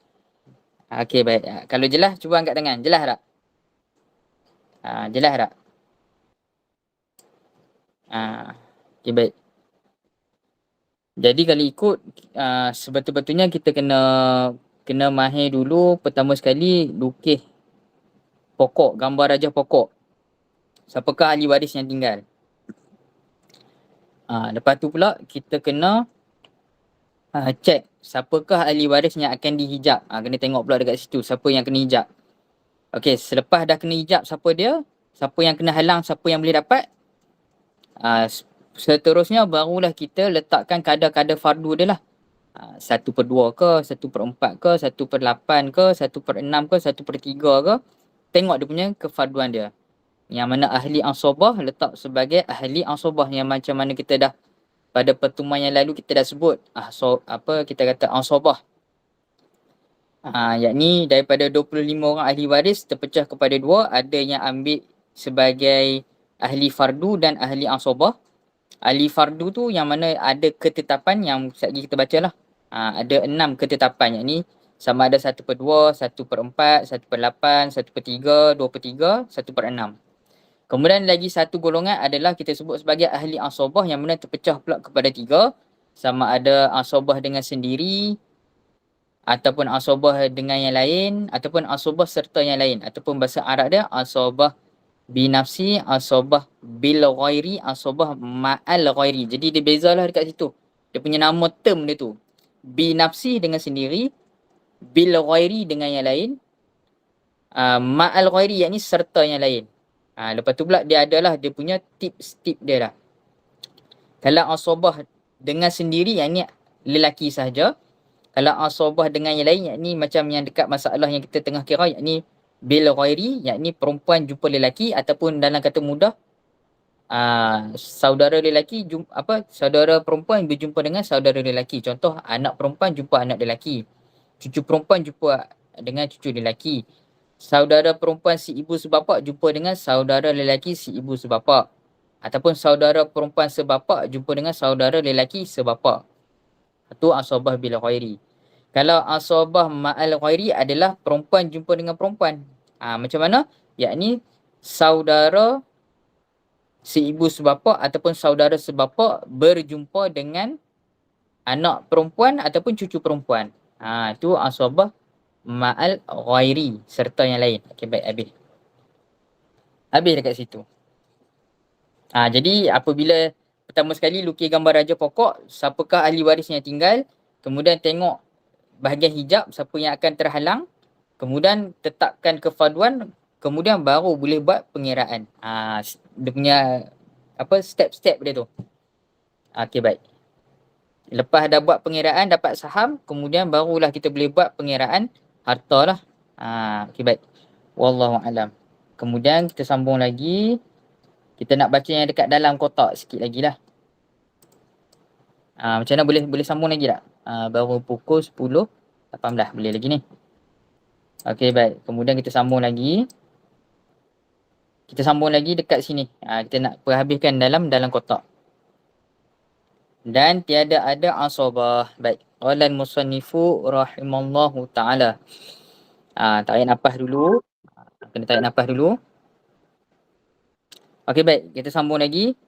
Okay, baik. Kalau jelas, cuba angkat tangan. Jelas tak? Jelas tak? Okay, baik. Jadi kalau ikut, sebetul-betulnya kita kena mahir dulu. Pertama sekali, lukis pokok, gambar rajah pokok. Siapakah ahli waris yang tinggal? Lepas tu pula kita kena cek siapakah ahli waris yang akan dihijab. Kena tengok pula dekat situ siapa yang kena hijab. Okey, selepas dah kena hijab siapa dia, siapa yang kena halang, siapa yang boleh dapat. Seterusnya barulah kita letakkan kadar-kadar fardu dia lah. 1/2 ke, 1/4 ke, 1/8 ke, 1/6 ke, 1/3 ke. Tengok dia punya kefarduan dia. Yang mana ahli ansobah letak sebagai ahli ansobah, yang macam mana kita dah pada pertemuan yang lalu kita dah sebut kita kata ansobah. Yakni daripada 25 orang ahli waris terpecah kepada 2, ada yang ambil sebagai ahli fardu dan ahli ansobah. ahli fardu tu yang mana ada ketetapan yang sekejap lagi kita baca lah. Ada 6 ketetapan, yakni sama ada 1/2, 1/4, 1/8, 1/3, 2/3, 1/6. Kemudian lagi satu golongan adalah kita sebut sebagai ahli asabah yang mana terpecah pula kepada 3. Sama ada asabah dengan sendiri, ataupun asabah dengan yang lain, ataupun asabah serta yang lain. Ataupun bahasa Arab dia asabah binafsi, asabah bil ghairi, asabah ma'al ghairi. Jadi dia bezalah dekat situ. Dia punya nama term dia tu. Binafsi dengan sendiri, bil ghairi dengan yang lain, ma'al ghairi yakni serta yang lain. Lepas tu pula dia adalah dia punya tips-tip dia lah. Kalau asabah dengan sendiri yakni lelaki sahaja. Kalau asabah dengan yang lain yakni macam yang dekat masalah yang kita tengah kira yakni bil ghairi yakni perempuan jumpa lelaki, ataupun dalam kata mudah saudara lelaki saudara perempuan berjumpa dengan saudara lelaki. Contoh, anak perempuan jumpa anak lelaki, cucu perempuan jumpa dengan cucu lelaki, saudara perempuan si ibu sebapa jumpa dengan saudara lelaki si ibu sebapa, ataupun saudara perempuan sebapa jumpa dengan saudara lelaki sebapa. Itu asabah bil ghairi. Kalau asabah ma'al ghairi adalah perempuan jumpa dengan perempuan. Macam mana? Yakni saudara si ibu sebapa ataupun saudara sebapa berjumpa dengan anak perempuan ataupun cucu perempuan. Itu asabah ma'al ghairi serta yang lain. Okey, baik, habis. Habis dekat situ. Jadi apabila pertama sekali lukis gambar raja pokok, siapakah ahli waris yang tinggal, kemudian tengok bahagian hijab siapa yang akan terhalang, kemudian tetapkan kefarduan, kemudian baru boleh buat pengiraan. Dia punya step-step dia tu. Okey, baik. Lepas dah buat pengiraan, dapat saham, kemudian barulah kita boleh buat pengiraan harta lah. Okey, baik. Wallahu alam. Kemudian kita sambung lagi. Kita nak baca yang dekat dalam kotak sikit lagi lah. Macam mana, boleh sambung lagi tak? Baru pukul 10.18 boleh lagi ni. Okey, baik. Kemudian kita sambung lagi. Kita sambung lagi dekat sini. Kita nak perhabiskan dalam kotak. Dan tiada ada asabah. Baik. Qala al-musannifu rahimallahu ta'ala. Tarik nafas dulu. Kena tarik nafas dulu. Okey, baik. Kita sambung lagi.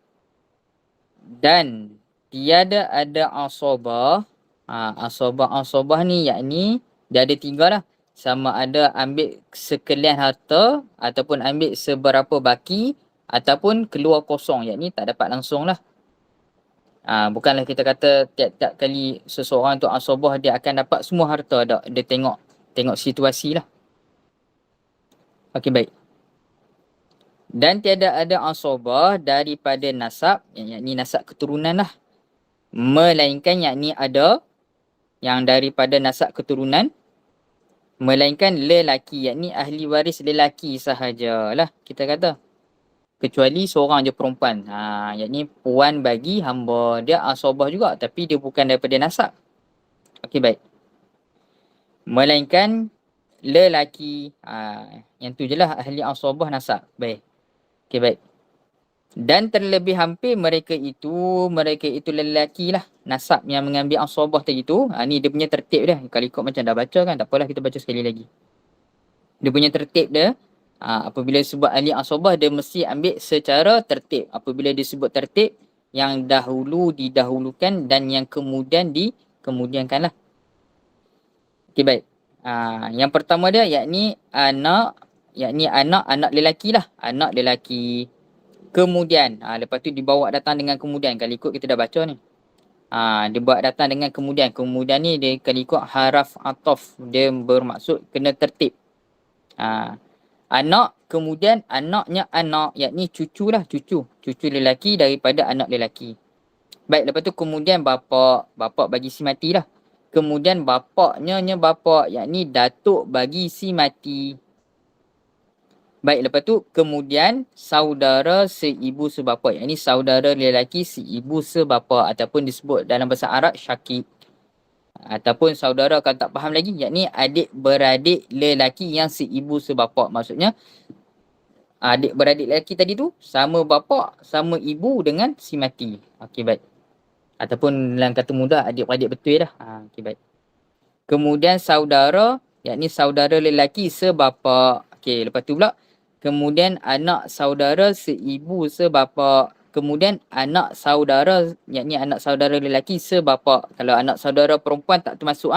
Dan tiada ada asabah. Asabah ni yakni dia ada 3 lah. Sama ada ambil sekalian harta, ataupun ambil seberapa baki, ataupun keluar kosong, yakni tak dapat langsung lah. Bukanlah kita kata tiap-tiap kali seseorang tu asabah dia akan dapat semua harta tak. Dia tengok situasi lah. Okey, baik. Dan tiada ada asabah daripada nasab, yakni nasab keturunan lah, melainkan yakni ada yang daripada nasab keturunan, melainkan lelaki, yakni ahli waris lelaki sahajalah kita kata, kecuali seorang je perempuan. Yakni puan bagi hamba, dia asabah juga tapi dia bukan daripada nasab. Okey, baik. Melainkan lelaki, yang tu je lah ahli asabah nasab. Baik. Okey, baik. Dan terlebih hampir mereka itu lelaki lah, nasab yang mengambil asabah tadi tu. Ni dia punya tertib dia. Kalau ikut macam dah baca kan, tak apalah kita baca sekali lagi. Dia punya tertib dia, apabila sebut ahli asabah dia mesti ambil secara tertib. Apabila disebut tertib, yang dahulu didahulukan dan yang kemudian dikemudiankan lah. Okey, baik. Yang pertama dia yakni anak lelaki lah. Anak lelaki. Kemudian, lepas tu dibawa datang dengan kemudian. Kalau ikut kita dah baca ni. Dia bawa datang dengan kemudian. Kemudian ni dia kalau ikut haraf ataf. Dia bermaksud kena tertib. Anak, kemudian anaknya anak. Yakni cucu lah, cucu. Cucu lelaki daripada anak lelaki. Baik, lepas tu kemudian bapak. Bapak bagi si mati lah. Kemudian bapaknya bapak. Yakni datuk bagi si mati. Baik, lepas tu kemudian saudara seibu sebapa. Yang ni saudara lelaki seibu sebapa, ataupun disebut dalam bahasa Arab syakik. Ataupun saudara kalau tak faham lagi, yakni adik beradik lelaki yang seibu sebapa. Maksudnya adik-beradik lelaki tadi tu sama bapa, sama ibu dengan si mati. Okey, baik. Ataupun dalam kata mudah, adik-beradik betul dah. Okey, baik. Kemudian saudara, yakni saudara lelaki sebapa. Okey, lepas tu pula kemudian anak saudara seibu sebapa. Kemudian anak saudara, yakni anak saudara lelaki sebapa. Kalau anak saudara perempuan tak termasuk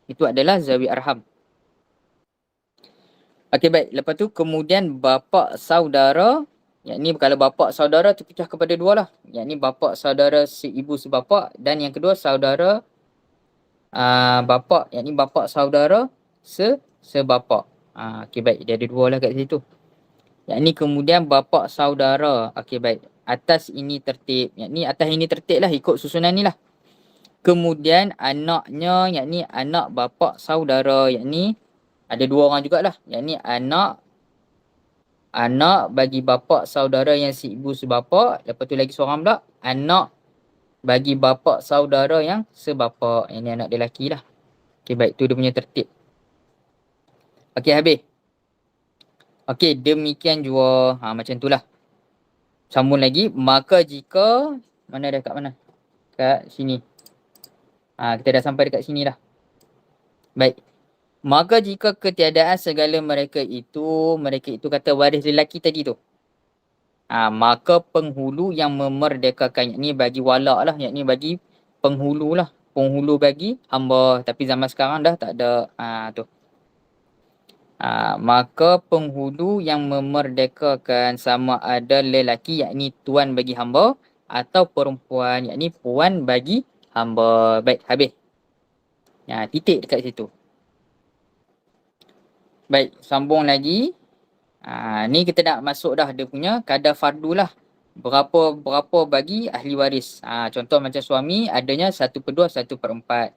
itu adalah zawi arham. Okey, baik. Lepas tu kemudian bapa saudara, yakni kalau bapa saudara terpecah kepada dua lah. Yakni bapa saudara seibu sebapa, dan yang kedua saudara bapa, yakni bapa saudara sebapa. Okey, baik. Dia ada dua lah kat situ. Yakni kemudian bapa saudara. Okey, baik. Atas ini tertib. Yakni atas ini tertib lah, ikut susunan ni lah. Kemudian anaknya, yakni anak bapa saudara. Yakni ada dua orang jugalah. Yakni anak bagi bapa saudara yang seibu sebapa. Lepas tu lagi seorang pula, anak bagi bapa saudara yang sebapa. Yang ni anak dia lelaki lah. Okey, baik. Tu dia punya tertib. Okey, habis. Okey, demikian jua. Macam tu lah. Sambung lagi. Maka jika, mana dah, kat mana? Kat sini. Kita dah sampai dekat sini dah. Baik. Maka jika ketiadaan segala mereka itu kata waris lelaki tadi tu. Maka penghulu yang memerdekakan, yakni bagi wala lah, yakni bagi penghulu lah. Penghulu bagi hamba. Tapi zaman sekarang dah tak ada tu. Maka penghulu yang memerdekakan sama ada lelaki, yakni tuan bagi hamba, atau perempuan, yakni puan bagi hamba. Baik, habis. Titik dekat situ. Baik, sambung lagi. Ni kita nak masuk dah dia punya kadar fardu lah. Berapa bagi ahli waris. Contoh macam suami adanya 1/2, 1/4.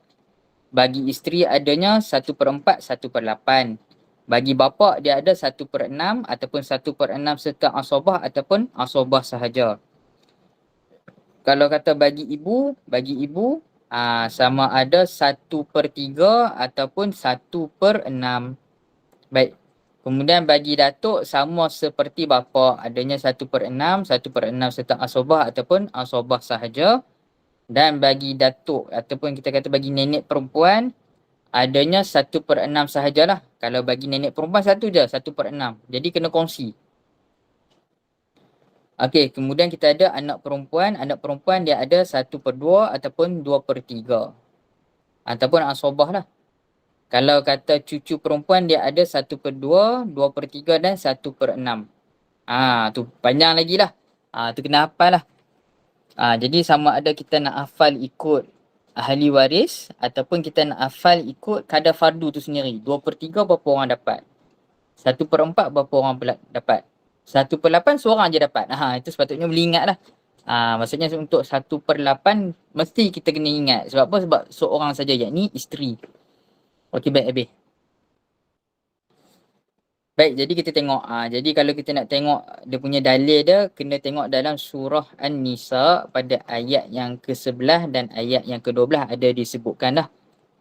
Bagi isteri adanya 1/4, 1/8. Bagi bapa dia ada 1/6 ataupun 1/6 serta asabah ataupun asabah sahaja. Kalau kata bagi ibu sama ada 1/3 ataupun 1/6. Baik. Kemudian bagi datuk sama seperti bapa, adanya 1/6, 1/6 serta asabah ataupun asabah sahaja. Dan bagi datuk ataupun kita kata bagi nenek perempuan adanya 1/6 sahajalah. Kalau bagi nenek perempuan satu je, 1/6. Jadi kena kongsi. Okey, kemudian kita ada anak perempuan. Anak perempuan dia ada 1/2 ataupun 2/3. Ataupun asabah lah. Kalau kata cucu perempuan dia ada 1/2, 2/3 dan 1/6. Tu panjang lagi lah. Tu kena hafal lah. Jadi sama ada kita nak hafal ikut ahli waris ataupun kita nak hafal ikut kadar fardu tu sendiri. 2/3 berapa orang dapat? 1/4 berapa orang dapat? 1/8 seorang je dapat. Itu sepatutnya boleh ingat lah. Maksudnya untuk 1/8 mesti kita kena ingat. Sebab apa? Sebab seorang saja, yakni isteri. Okey, baik, habis. Baik, jadi kita tengok. Jadi kalau kita nak tengok dia punya dalil dia, kena tengok dalam surah An-Nisa pada ayat yang ke-11 dan ayat yang ke-12 ada disebutkan dah.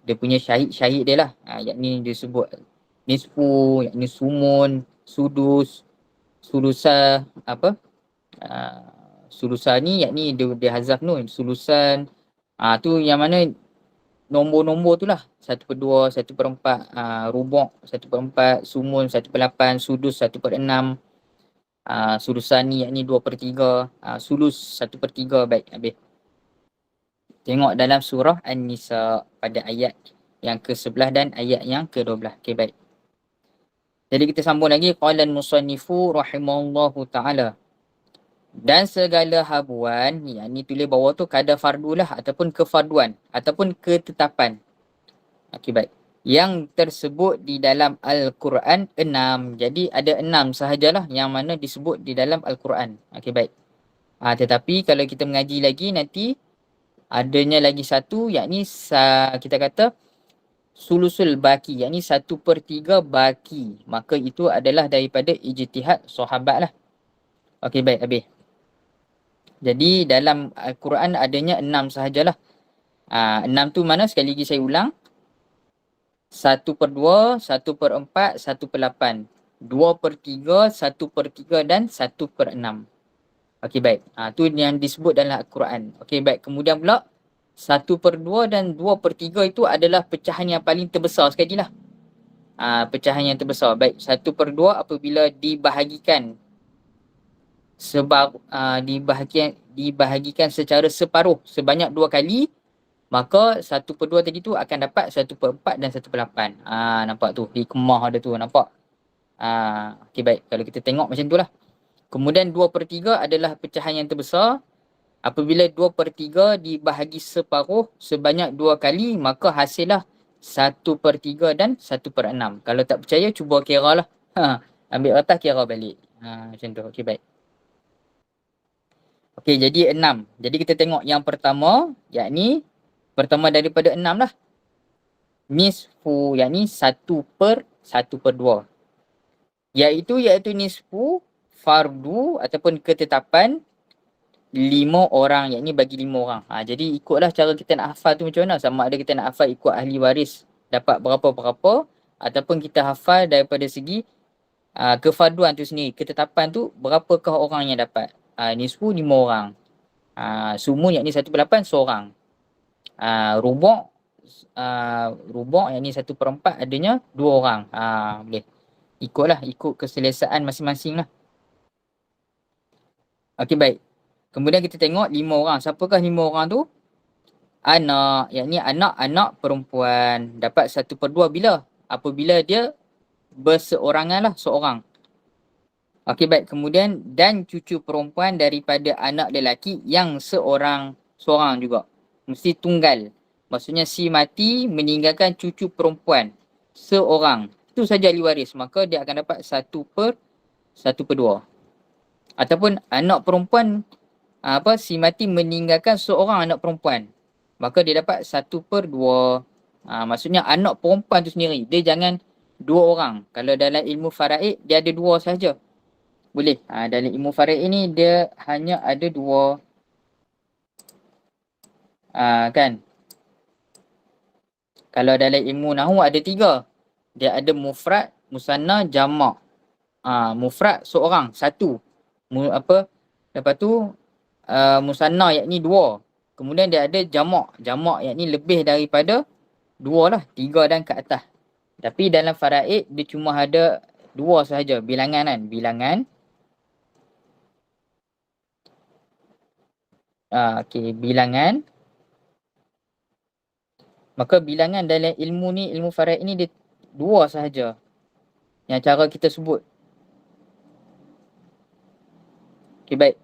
Dia punya syahid dia lah. Ayat ni disebut nisfu, yakni sumun, sudus, sulusa, sulusa ni yakni dia hazaf tu, sulusan. Tu yang mana nombor-nombor tu lah. 1/2, 1/4, rubuk 1/4, sumun 1/8, sudus 1/6, sulusani yakni 2/3, sulus 1/3. Baik, habis. Tengok dalam surah An-Nisa pada ayat yang ke-11 dan ayat yang ke-12. Okey, baik. Jadi kita sambung lagi. Qala al-musannifu rahimallahu ta'ala. Dan segala habuan, yakni tulis bawah tu kadar fardu lah ataupun kefarduan ataupun ketetapan. Okey, baik. Yang tersebut di dalam Al-Quran 6. Jadi ada 6 sahajalah yang mana disebut di dalam Al-Quran. Okey, baik. Tetapi kalau kita mengaji lagi nanti adanya lagi satu, yakni kita kata sulusul baki, yakni 1/3 baki. Maka itu adalah daripada ijtihad sahabat lah. Okey, baik, habis. Jadi dalam Al-Quran adanya 6 sahajalah. 6 tu mana? Sekali lagi saya ulang. 1/2, 1/4, 1/8. 2/3, 1/3 dan 1/6. Okey, baik. Tu yang disebut dalam Al-Quran. Okey, baik. Kemudian pula 1/2 dan 2/3 itu adalah pecahan yang paling terbesar sekali lah. Pecahan yang terbesar. Baik, 1/2 apabila dibahagikan dibahagikan secara separuh sebanyak 2 kali, maka 1/2 tadi tu akan dapat 1/4 dan 1/8. Nampak tu, hikmah ada tu, nampak? Okey, baik. Kalau kita tengok macam tu lah. Kemudian 2/3 adalah pecahan yang terbesar. Apabila 2/3 dibahagi separuh sebanyak 2 kali, maka hasillah 1/3 dan 1/6. Kalau tak percaya, cuba kira lah. Ambil kertas, kira balik. Macam tu. Okey, baik. Okey, jadi 6. Jadi kita tengok yang pertama, yakni pertama daripada 6 lah. Nisfu, yakni 1/1/2. Iaitu nisfu fardu ataupun ketetapan 5 orang, yakni bagi 5 orang. Jadi ikutlah cara kita nak hafal tu macam mana. Sama ada kita nak hafal ikut ahli waris dapat berapa-berapa, ataupun kita hafal daripada segi kefarduan tu sendiri. Ketetapan tu berapakah orang yang dapat. Nisfu 5 orang. Sumun yakni 1/8 seorang. Rubuk yakni 1/4 adanya 2 orang. Boleh. Ikut keselesaan masing-masing lah. Okey, baik. Kemudian kita tengok 5 orang. Siapakah 5 orang tu? Anak, yakni anak-anak perempuan. Dapat 1/2 bila? Apabila dia berseorangan lah, seorang. Okey, baik. Kemudian dan cucu perempuan daripada anak lelaki yang seorang juga. Mesti tunggal. Maksudnya si mati meninggalkan cucu perempuan seorang. Itu saja ahli waris. Maka dia akan dapat 1/2. Ataupun anak perempuan, si mati meninggalkan seorang anak perempuan, maka dia dapat 1/2. Maksudnya anak perempuan tu sendiri, dia jangan 2 orang. Kalau dalam ilmu faraid, dia ada 2 sahaja. Boleh. Dalam ilmu faraid ini, dia hanya ada 2. Kan? Kalau dalam ilmu nahu ada 3. Dia ada mufrad, musanna, jamak. Mufrad seorang, 1. Lepas tu musanna yakni 2. Kemudian dia ada jamak. Jamak yakni lebih daripada 2 lah, 3 dan ke atas. Tapi dalam faraid dia cuma ada 2 sahaja, bilangan kan, bilangan. Okey, bilangan. Maka bilangan dalam ilmu ni, ilmu faraid ni, dia 2 sahaja yang cara kita sebut. Okey, baik.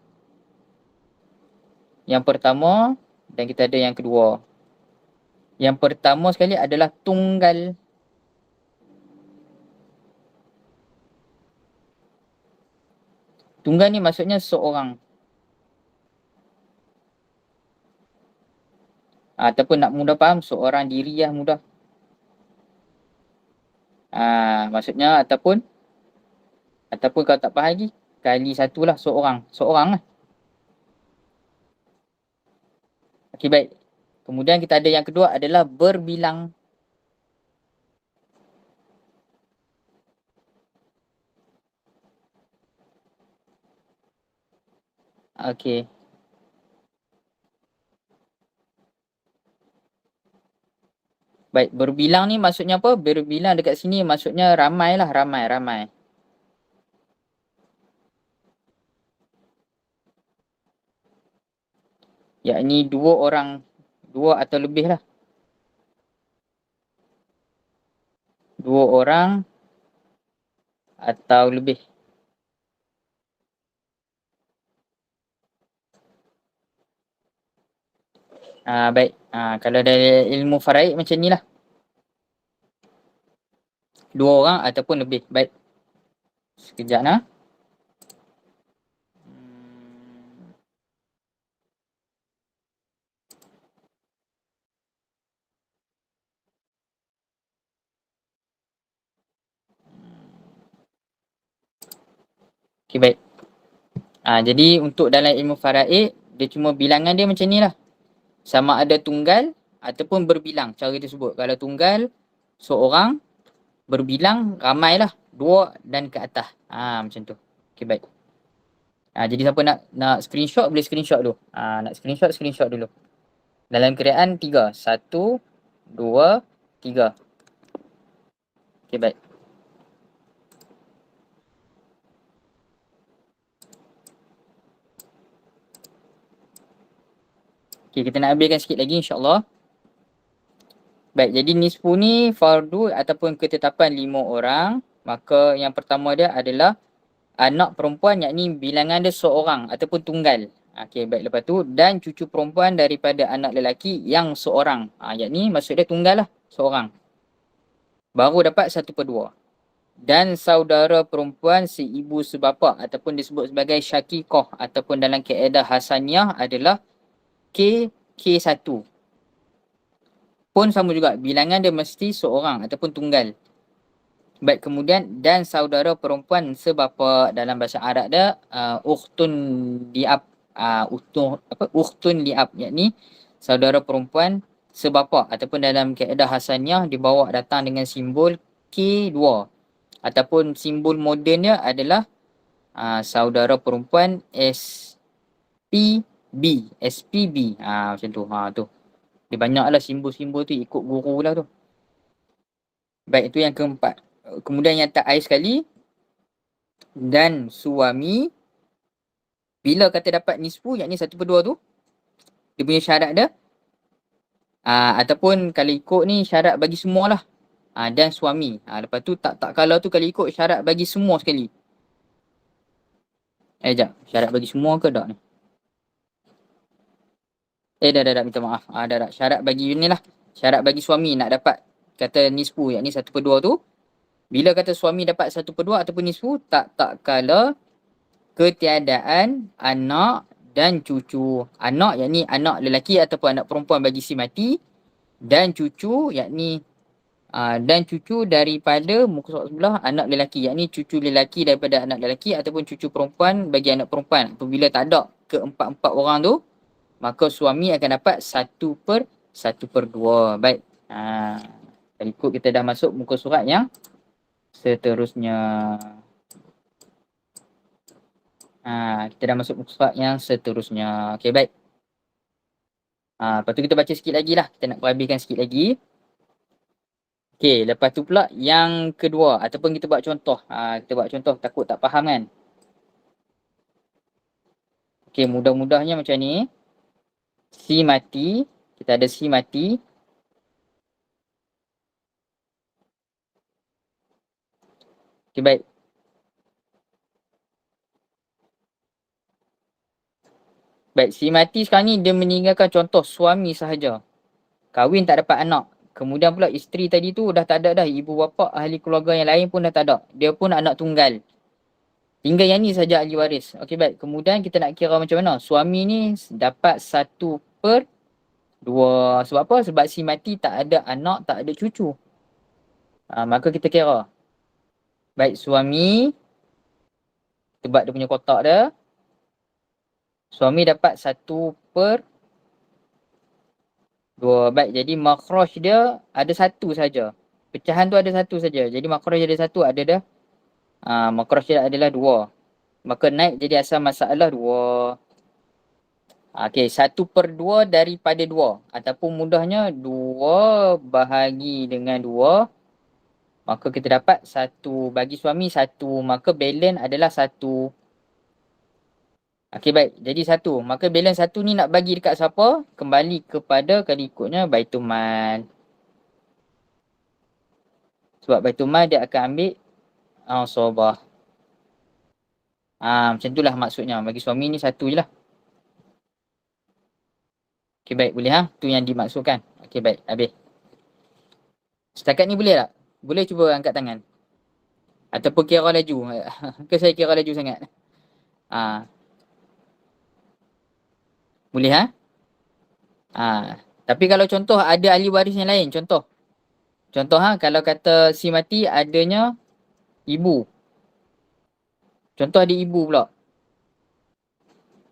Yang pertama dan kita ada yang kedua. Yang pertama sekali adalah tunggal. Tunggal ni maksudnya seorang. Ataupun nak mudah faham, seorang diri lah mudah. Maksudnya ataupun kalau tak faham lagi, kali 1 lah, seorang lah. Okey, baik. Kemudian kita ada yang kedua adalah berbilang. Okey. Baik, berbilang ni maksudnya apa? Berbilang dekat sini maksudnya ramai lah, ramai. Yakni 2 orang, 2 atau lebih lah. 2 orang atau lebih. Baik. Kalau dari ilmu faraid macam ni lah. 2 orang ataupun lebih. Baik. Sekejap lah. Okey, baik. Jadi untuk dalam ilmu faraid, dia cuma bilangan dia macam ni lah. Sama ada tunggal ataupun berbilang, cara kita sebut. Kalau tunggal, seorang. Berbilang, ramai lah. 2 dan ke atas. Macam tu. Okey, baik. Jadi siapa nak screenshot boleh screenshot dulu. Nak screenshot dulu. Dalam kiraan 3. 1, 2, 3. Okey, baik. Okey, kita nak ambilkan sikit lagi insya-Allah. Baik, jadi nisfu ni fardu ataupun ketetapan 5 orang. Maka yang pertama dia adalah anak perempuan, yakni bilangan dia seorang ataupun tunggal. Okey, baik, lepas tu dan cucu perempuan daripada anak lelaki yang seorang. Yakni maksud dia tunggal lah, seorang. Baru dapat 1/2. Dan saudara perempuan seibu sebapa ataupun disebut sebagai syakikoh ataupun dalam kaedah hasaniyah adalah K1. Pun sama juga, bilangan dia mesti seorang ataupun tunggal. Baik, kemudian dan saudara perempuan sebapa, dalam bahasa Arab dia ukhtun liab, ukhtun liab, yakni saudara perempuan sebapa ataupun dalam kaedah hasaniyah dibawa datang dengan simbol K2 ataupun simbol modennya adalah saudara perempuan SPB. Macam tu. Tu. Dia banyaklah simbol-simbol tu, ikut guru lah tu. Baik, itu yang keempat. Kemudian yang terakhir sekali, dan suami bila kata dapat nisfu, yakni 1/2 tu, dia punya syarat dia ataupun kalau ikut ni syarat bagi semualah. Dan suami. Lepas tu tak kalau tu kalau ikut syarat bagi semua sekali. Sekejap. Syarat bagi semua ke tak ni? Dah, minta maaf. Dah. Syarat bagi ni lah. Syarat bagi suami nak dapat kata nisfu, yakni 1/2 tu. Bila kata suami dapat 1/2 ataupun nisfu, tak kala ketiadaan anak dan cucu. Anak yakni anak lelaki ataupun anak perempuan bagi si mati. Dan cucu yakni dan cucu daripada muka surat sebelah anak lelaki, yakni cucu lelaki daripada anak lelaki ataupun cucu perempuan bagi anak perempuan. Apabila tak ada keempat-empat orang tu, maka suami akan dapat 1/2. Baik. Ikut kita dah masuk muka surat yang seterusnya. Kita dah masuk muka surat yang seterusnya. Okey, baik. Lepas tu kita baca sikit lagi lah. Kita nak perhabiskan sikit lagi. Okey, lepas tu pula yang kedua ataupun kita buat contoh. Kita buat contoh, takut tak faham kan. Okey, mudah-mudahnya macam ni. Si mati, kita ada si mati. Okey, baik. Baik, si mati sekarang ni dia meninggalkan contoh suami sahaja. Kahwin tak dapat anak. Kemudian pula isteri tadi tu dah tak ada dah. Ibu bapa, ahli keluarga yang lain pun dah tak ada. Dia pun anak tunggal. Tinggal yang ni saja ahli waris. Okey, baik. Kemudian kita nak kira macam mana. Suami ni dapat 1/2. Sebab apa? Sebab si mati tak ada anak, tak ada cucu. Maka kita kira. Baik, suami. Kita buat dia punya kotak dia. Suami dapat 1/2. Baik, jadi makhraj dia ada satu saja. Pecahan tu ada satu saja. Jadi makhraj ada satu, ada dah. Makhraj dia adalah 2. Maka naik jadi asal masalah 2. Okey, 1/2 daripada 2. Ataupun mudahnya 2 bahagi dengan 2. Maka kita dapat 1 bagi suami 1. Maka balance adalah 1. Okey, baik. Jadi 1. Maka balance 1 ni nak bagi dekat siapa? Kembali kepada kalau ikutnya Baitul Mal. Sebab Baitul Mal dia akan ambil Sobah. Macam itulah maksudnya. Bagi suami ni 1 je lah. Okey, baik. Boleh tu yang dimaksudkan. Okey, baik. Habis. Setakat ni boleh tak? Boleh cuba angkat tangan. Ataupun kira laju. Ke saya kira laju sangat? Boleh tapi kalau contoh ada ahli waris yang lain, contoh kalau kata si mati adanya ibu. Contoh ada ibu pula.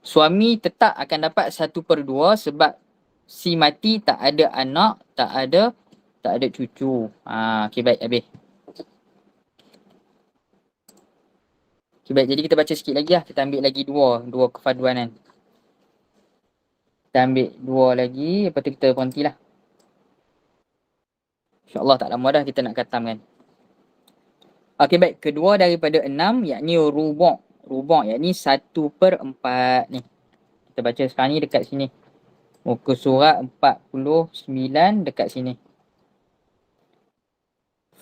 Suami tetap akan dapat 1/2 sebab si mati tak ada anak, tak ada cucu. Okey, baik, habis. Okay, baik. Jadi kita baca sikit lagi lah. Kita ambil lagi dua kefaduanan. Kita ambil dua lagi, lepas tu kita berhentilah. InsyaAllah tak lama dah kita nak khatamkan. Okey, baik. Kedua daripada 6, yakni rubuk. Rubuk, yakni 1/4 ni. Kita baca sekarang ni dekat sini. Muka surat 49 dekat sini.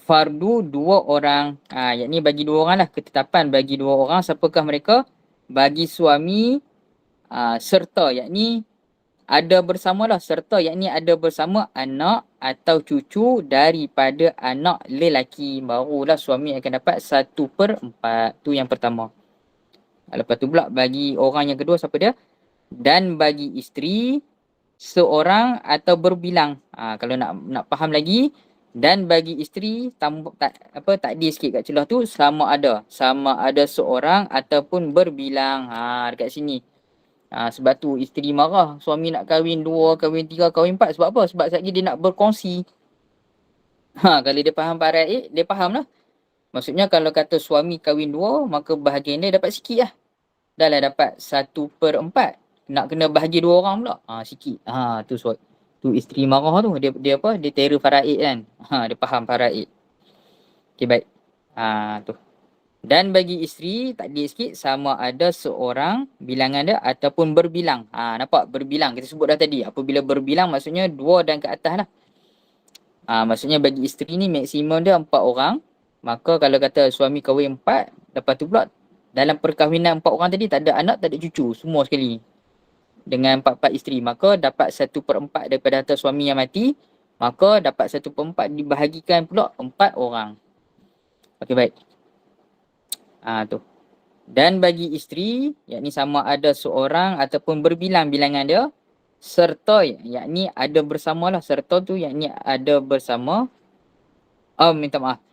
Fardu 2 orang. Yakni bagi 2 orang lah. Ketetapan bagi 2 orang. Siapakah mereka? Bagi suami serta, yakni ada bersamalah, serta yakni ada bersama anak atau cucu daripada anak lelaki. Barulah suami akan dapat 1/4. Tu yang pertama. Lepas tu pula bagi orang yang kedua siapa dia? Dan bagi isteri seorang atau berbilang. Kalau nak faham lagi, dan bagi isteri takdir sikit kat celah tu, sama ada seorang ataupun berbilang. Dekat sini. Sebab tu isteri marah, suami nak kahwin 2, kahwin 3, kahwin 4. Sebab apa? Sebab sekejap lagi dia nak berkongsi. Kalau dia faham faraid, dia faham lah. Maksudnya kalau kata suami kahwin 2, maka bahagian dia dapat sikit lah. Dah lah dapat 1/4. Nak kena bahagi 2 orang pula. Sikit. Tu isteri marah tu. Dia apa? Dia terror faraid kan. Dia faham faraid. Okay, baik. Tu. Dan bagi isteri, takdir sikit, sama ada seorang bilangan dia ataupun berbilang. Nampak? Berbilang. Kita sebut dah tadi. Apabila berbilang, maksudnya 2 dan ke atas lah. Maksudnya bagi isteri ni, maksimum dia 4 orang. Maka kalau kata suami kahwin 4, lepas tu pula, dalam perkahwinan 4 orang tadi, tak ada anak, tak ada cucu. Semua sekali. Dengan 4 isteri. Maka dapat 1/4 daripada harta suami yang mati. Maka dapat 1/4 dibahagikan pula 4 orang. Okey, baik. Tu. Dan bagi isteri, yakni sama ada seorang ataupun berbilang bilangan dia, serta yakni ada bersamalah, serta tu yakni ada bersama, minta maaf.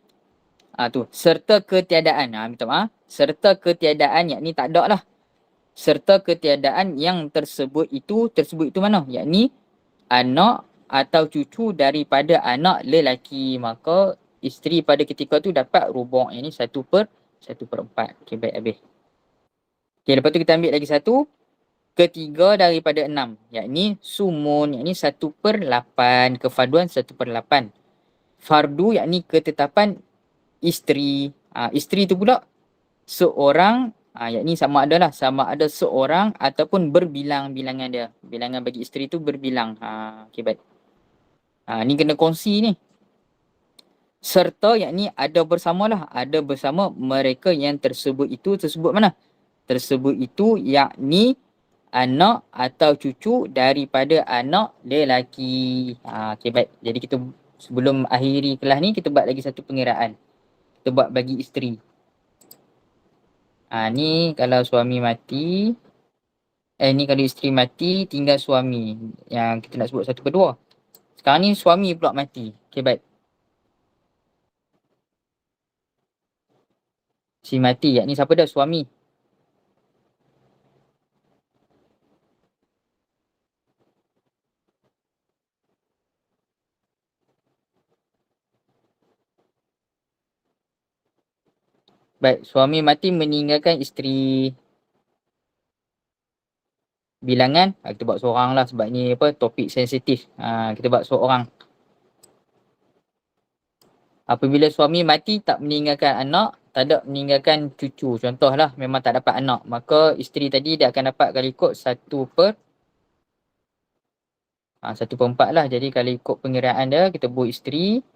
Tu, serta ketiadaan. Minta maaf. Serta ketiadaan yakni tak ada lah. Serta ketiadaan yang tersebut itu mana? Yakni anak atau cucu daripada anak lelaki. Maka isteri pada ketika tu dapat rubuk, yakni 1/4. Okey, baik, habis. Okay, lepas tu kita ambil lagi satu. Ketiga daripada 6. Yakni sumun. Yakni 1/8. Kefaduan 1/8. Fardu yakni ketetapan isteri. Isteri tu pula seorang. Yakni sama ada seorang ataupun berbilang bilangan dia. Bilangan bagi isteri tu berbilang. Okay, baik. Ni kena kongsi ni. Serta yakni ada bersamalah. Ada bersama mereka yang tersebut mana? Tersebut itu yakni anak atau cucu daripada anak lelaki. Okay, baik. Jadi kita sebelum akhiri kelas ni, kita buat lagi satu pengiraan. Kita buat bagi isteri. Ni kalau suami mati. Ni kalau isteri mati, tinggal suami. Yang kita nak sebut 1/2. Sekarang ni suami pula mati. Okay, baik. Si mati, yakni siapa dah? Suami. Baik, suami mati meninggalkan isteri. Bilangan, kita buat seorang lah sebab ni apa, topik sensitif. Kita buat seorang. Apabila suami mati tak meninggalkan anak, tak ada meninggalkan cucu. Contohlah memang tak dapat anak. Maka isteri tadi dia akan dapat kalau ikut 1/4 lah. Jadi kalau ikut pengiraan dia, kita buat isteri.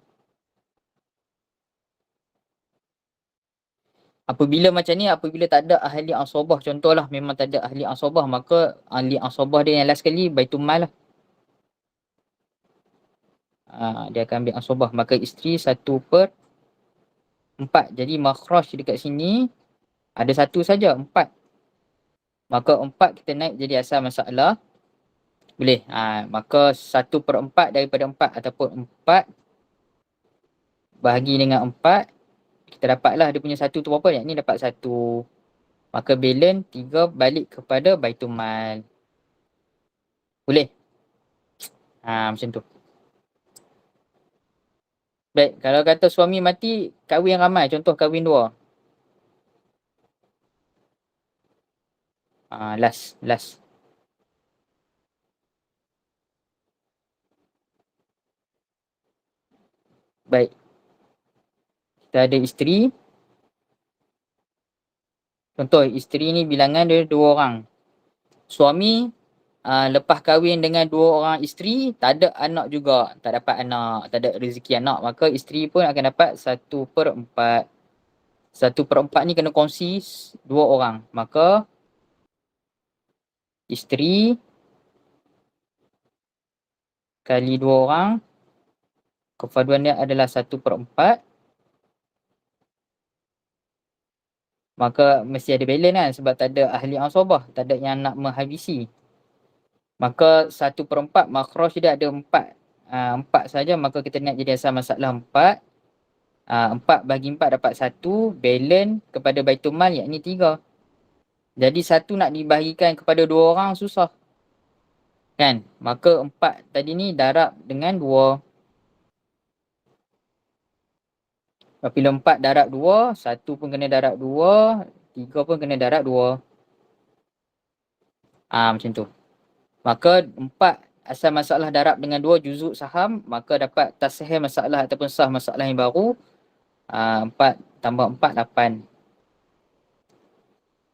Apabila macam ni, apabila tak ada ahli asabah, contohlah memang tak ada ahli asabah, maka ahli asabah dia yang last sekali Baitul Mal lah. Dia akan ambil asabah. Maka isteri 1/4. Jadi makhraj dekat sini ada 1 saja, 4. Maka 4 kita naik jadi asal masalah. Boleh. Maka 1/4 daripada 4 ataupun 4 bahagi dengan 4. Kita dapatlah dia punya 1 tu berapa? Yang ni dapat 1. Maka balance 3 balik kepada Baitul Mal. Boleh? Macam tu. Baik, kalau kata suami mati, kahwin ramai. Contoh kahwin 2. Last. Baik. Kita ada isteri. Contoh, isteri ni bilangan dia 2 orang. Suami lepas kahwin dengan 2 orang isteri, tak ada anak juga. Tak dapat anak, tak ada rezeki anak. Maka isteri pun akan dapat 1/4. 1/4 ni kena kongsi 2 orang. Maka isteri kali 2 orang, kefaduan dia adalah 1/4. Maka mesti ada balance kan, sebab tak ada ahli asabah, tak ada yang nak menghabisi. Maka 1/4 makhraj dia ada 4. 4 saja, maka kita nak jadi asal masalah 4. 4 bagi 4 dapat 1, balance kepada Baitul Mal yakni 3. Jadi 1 nak dibahagikan kepada 2 orang susah. Kan? Maka 4 tadi ni darab dengan 2. Apabila 4 darab 2, 1 pun kena darab 2, 3 pun kena darab 2. Macam tu. Maka 4 asal masalah darab dengan 2 juzuk saham, maka dapat tasahih masalah ataupun sah masalah yang baru. 4 tambah 4, 8.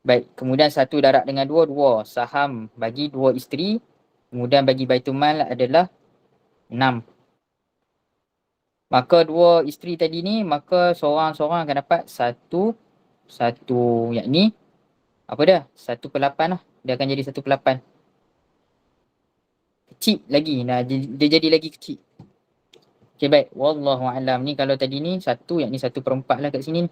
Baik, kemudian 1 darab dengan 2, 2. Saham bagi 2 isteri. Kemudian bagi Baitul Mal adalah 6. Maka 2 isteri tadi ni, maka seorang-seorang akan dapat 1, yakni apa dia? 1/8 lah. Dia akan jadi 1/8. Kecil lagi. Nah, dia jadi lagi kecil. Okay, baik. Wallahu'alam. Ni kalau tadi ni 1, yakni 1/4 lah kat sini ni.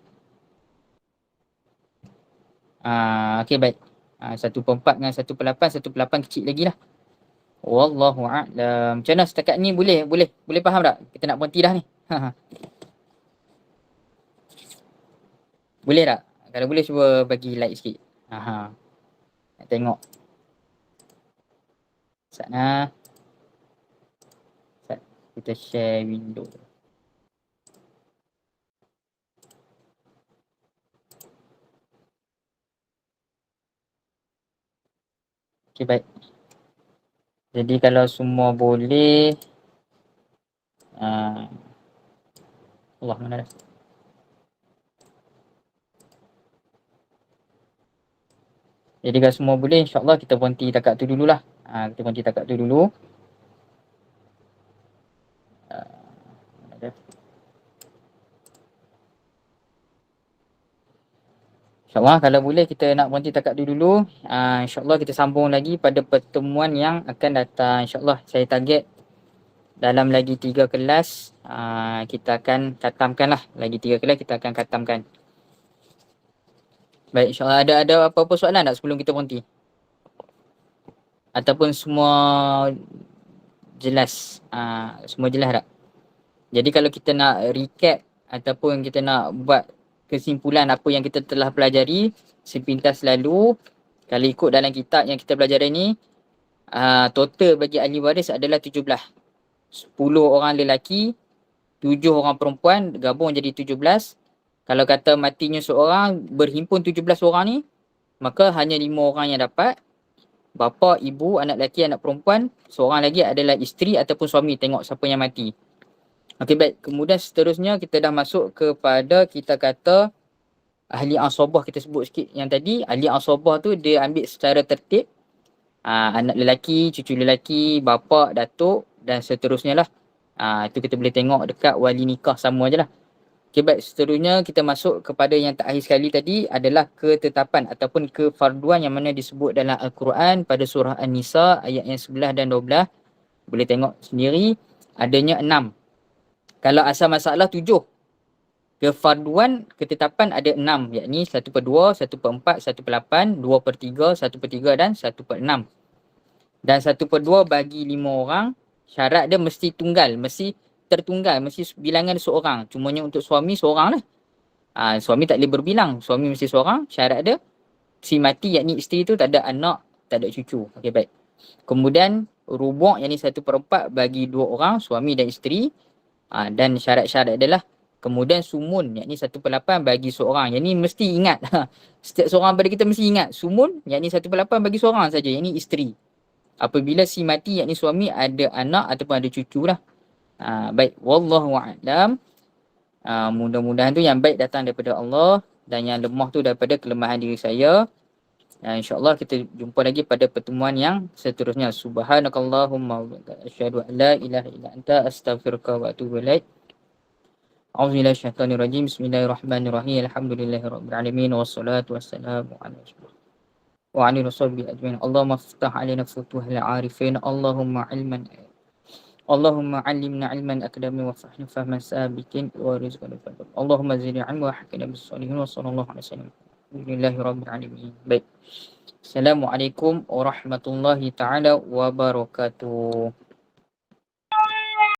Okay, baik. 1/4 dengan 1/8, 1/8 kecil lagi lah. Wallahu'alam. Macam mana setakat ni boleh faham tak? Kita nak berhenti dah ni. Boleh tak? Kalau boleh cuba bagi like sikit. Nak tengok. Sana. Kita share window. Okay, baik. Jadi kalau semua boleh. Allah, mana dah? Jadi kalau semua boleh, insyaAllah kita berhenti takat tu dululah. Kita berhenti takat tu dulu. InsyaAllah kalau boleh kita nak berhenti takat tu dulu. InsyaAllah kita sambung lagi pada pertemuan yang akan datang. InsyaAllah saya target dalam lagi 3 kelas kita akan khatamkan lah. Lagi 3 kelas kita akan khatamkan. Baik, insyaAllah ada apa-apa soalan tak sebelum kita berhenti? Ataupun semua jelas? Semua jelas tak? Jadi kalau kita nak recap ataupun kita nak buat kesimpulan apa yang kita telah pelajari sepintas lalu, kalau ikut dalam kitab yang kita pelajari ni, total bagi ahli waris adalah 17. 10 orang lelaki, 7 orang perempuan, gabung jadi 17. Kalau kata matinya seorang, berhimpun 17 orang ni, maka hanya 5 orang yang dapat. Bapa, ibu, anak lelaki, anak perempuan. Seorang lagi adalah isteri ataupun suami. Tengok siapa yang mati. Okey, baik. Kemudian seterusnya kita dah masuk kepada kita kata ahli asabah. Kita sebut sikit yang tadi. Ahli asabah tu dia ambil secara tertib. Anak lelaki, cucu lelaki, bapa, datuk dan seterusnya lah. Itu kita boleh tengok dekat wali nikah sama je lah. Okay, baik. Seterusnya kita masuk kepada yang terakhir sekali tadi adalah ketetapan ataupun kefarduan yang mana disebut dalam Al-Quran pada surah An-Nisa ayat yang 11 dan 12. Boleh tengok sendiri. Adanya 6. Kalau asal masalah 7. Kefarduan ketetapan ada 6. Yakni 1/2, 1/4, 1/8, 2/3, 1/3 dan 1/6. Dan 1/2 bagi 5 orang. Syarat dia mesti tunggal. Mesti tertunggal, mesti bilangan seorang. Cumanya untuk suami seorang lah. Suami tak boleh berbilang. Suami mesti seorang. Syarat dia si mati yakni isteri tu tak ada anak, tak ada cucu. Okey, baik. Kemudian rubuk yakni 1/4 bagi 2 orang, suami dan isteri. Dan syarat-syarat dia lah Kemudian sumun, yakni 1/8 bagi seorang. Yang ni mesti ingat. Setiap seorang pada kita mesti ingat. Sumun, yakni 1/8 bagi seorang saja, yakni isteri. Apabila si mati, yakni suami ada anak ataupun ada cucu lah. Baik, wallahu a'lam. Mudah-mudahan tu yang baik datang daripada Allah dan yang lemah tu daripada kelemahan diri saya. InsyaAllah kita jumpa lagi pada pertemuan yang seterusnya. Subhanakallahumma wa bihamdika asyhadu an la ilaha illa anta astaghfiruka wa atubu ilaik. A'udzubillahi minasyaitonir rajim. Bismillahirrahmanirrahim. Alhamdulillahirabbil alamin wassalatu wassalamu ala rasulillah wa alihi washabbihi ajmain. Allahumma iftah 'alaina futuhal 'arifin. Allahumma 'allimna 'ilman akadami wa fahna fahman sabiqin wa rizqan fadl. Allahumma zidna 'ilma wa hakina bis salihin wa sallallahu alaihi wasallam. Alhamdulillahirabbil alamin. Baik. Assalamualaikum warahmatullahi taala wabarakatuh.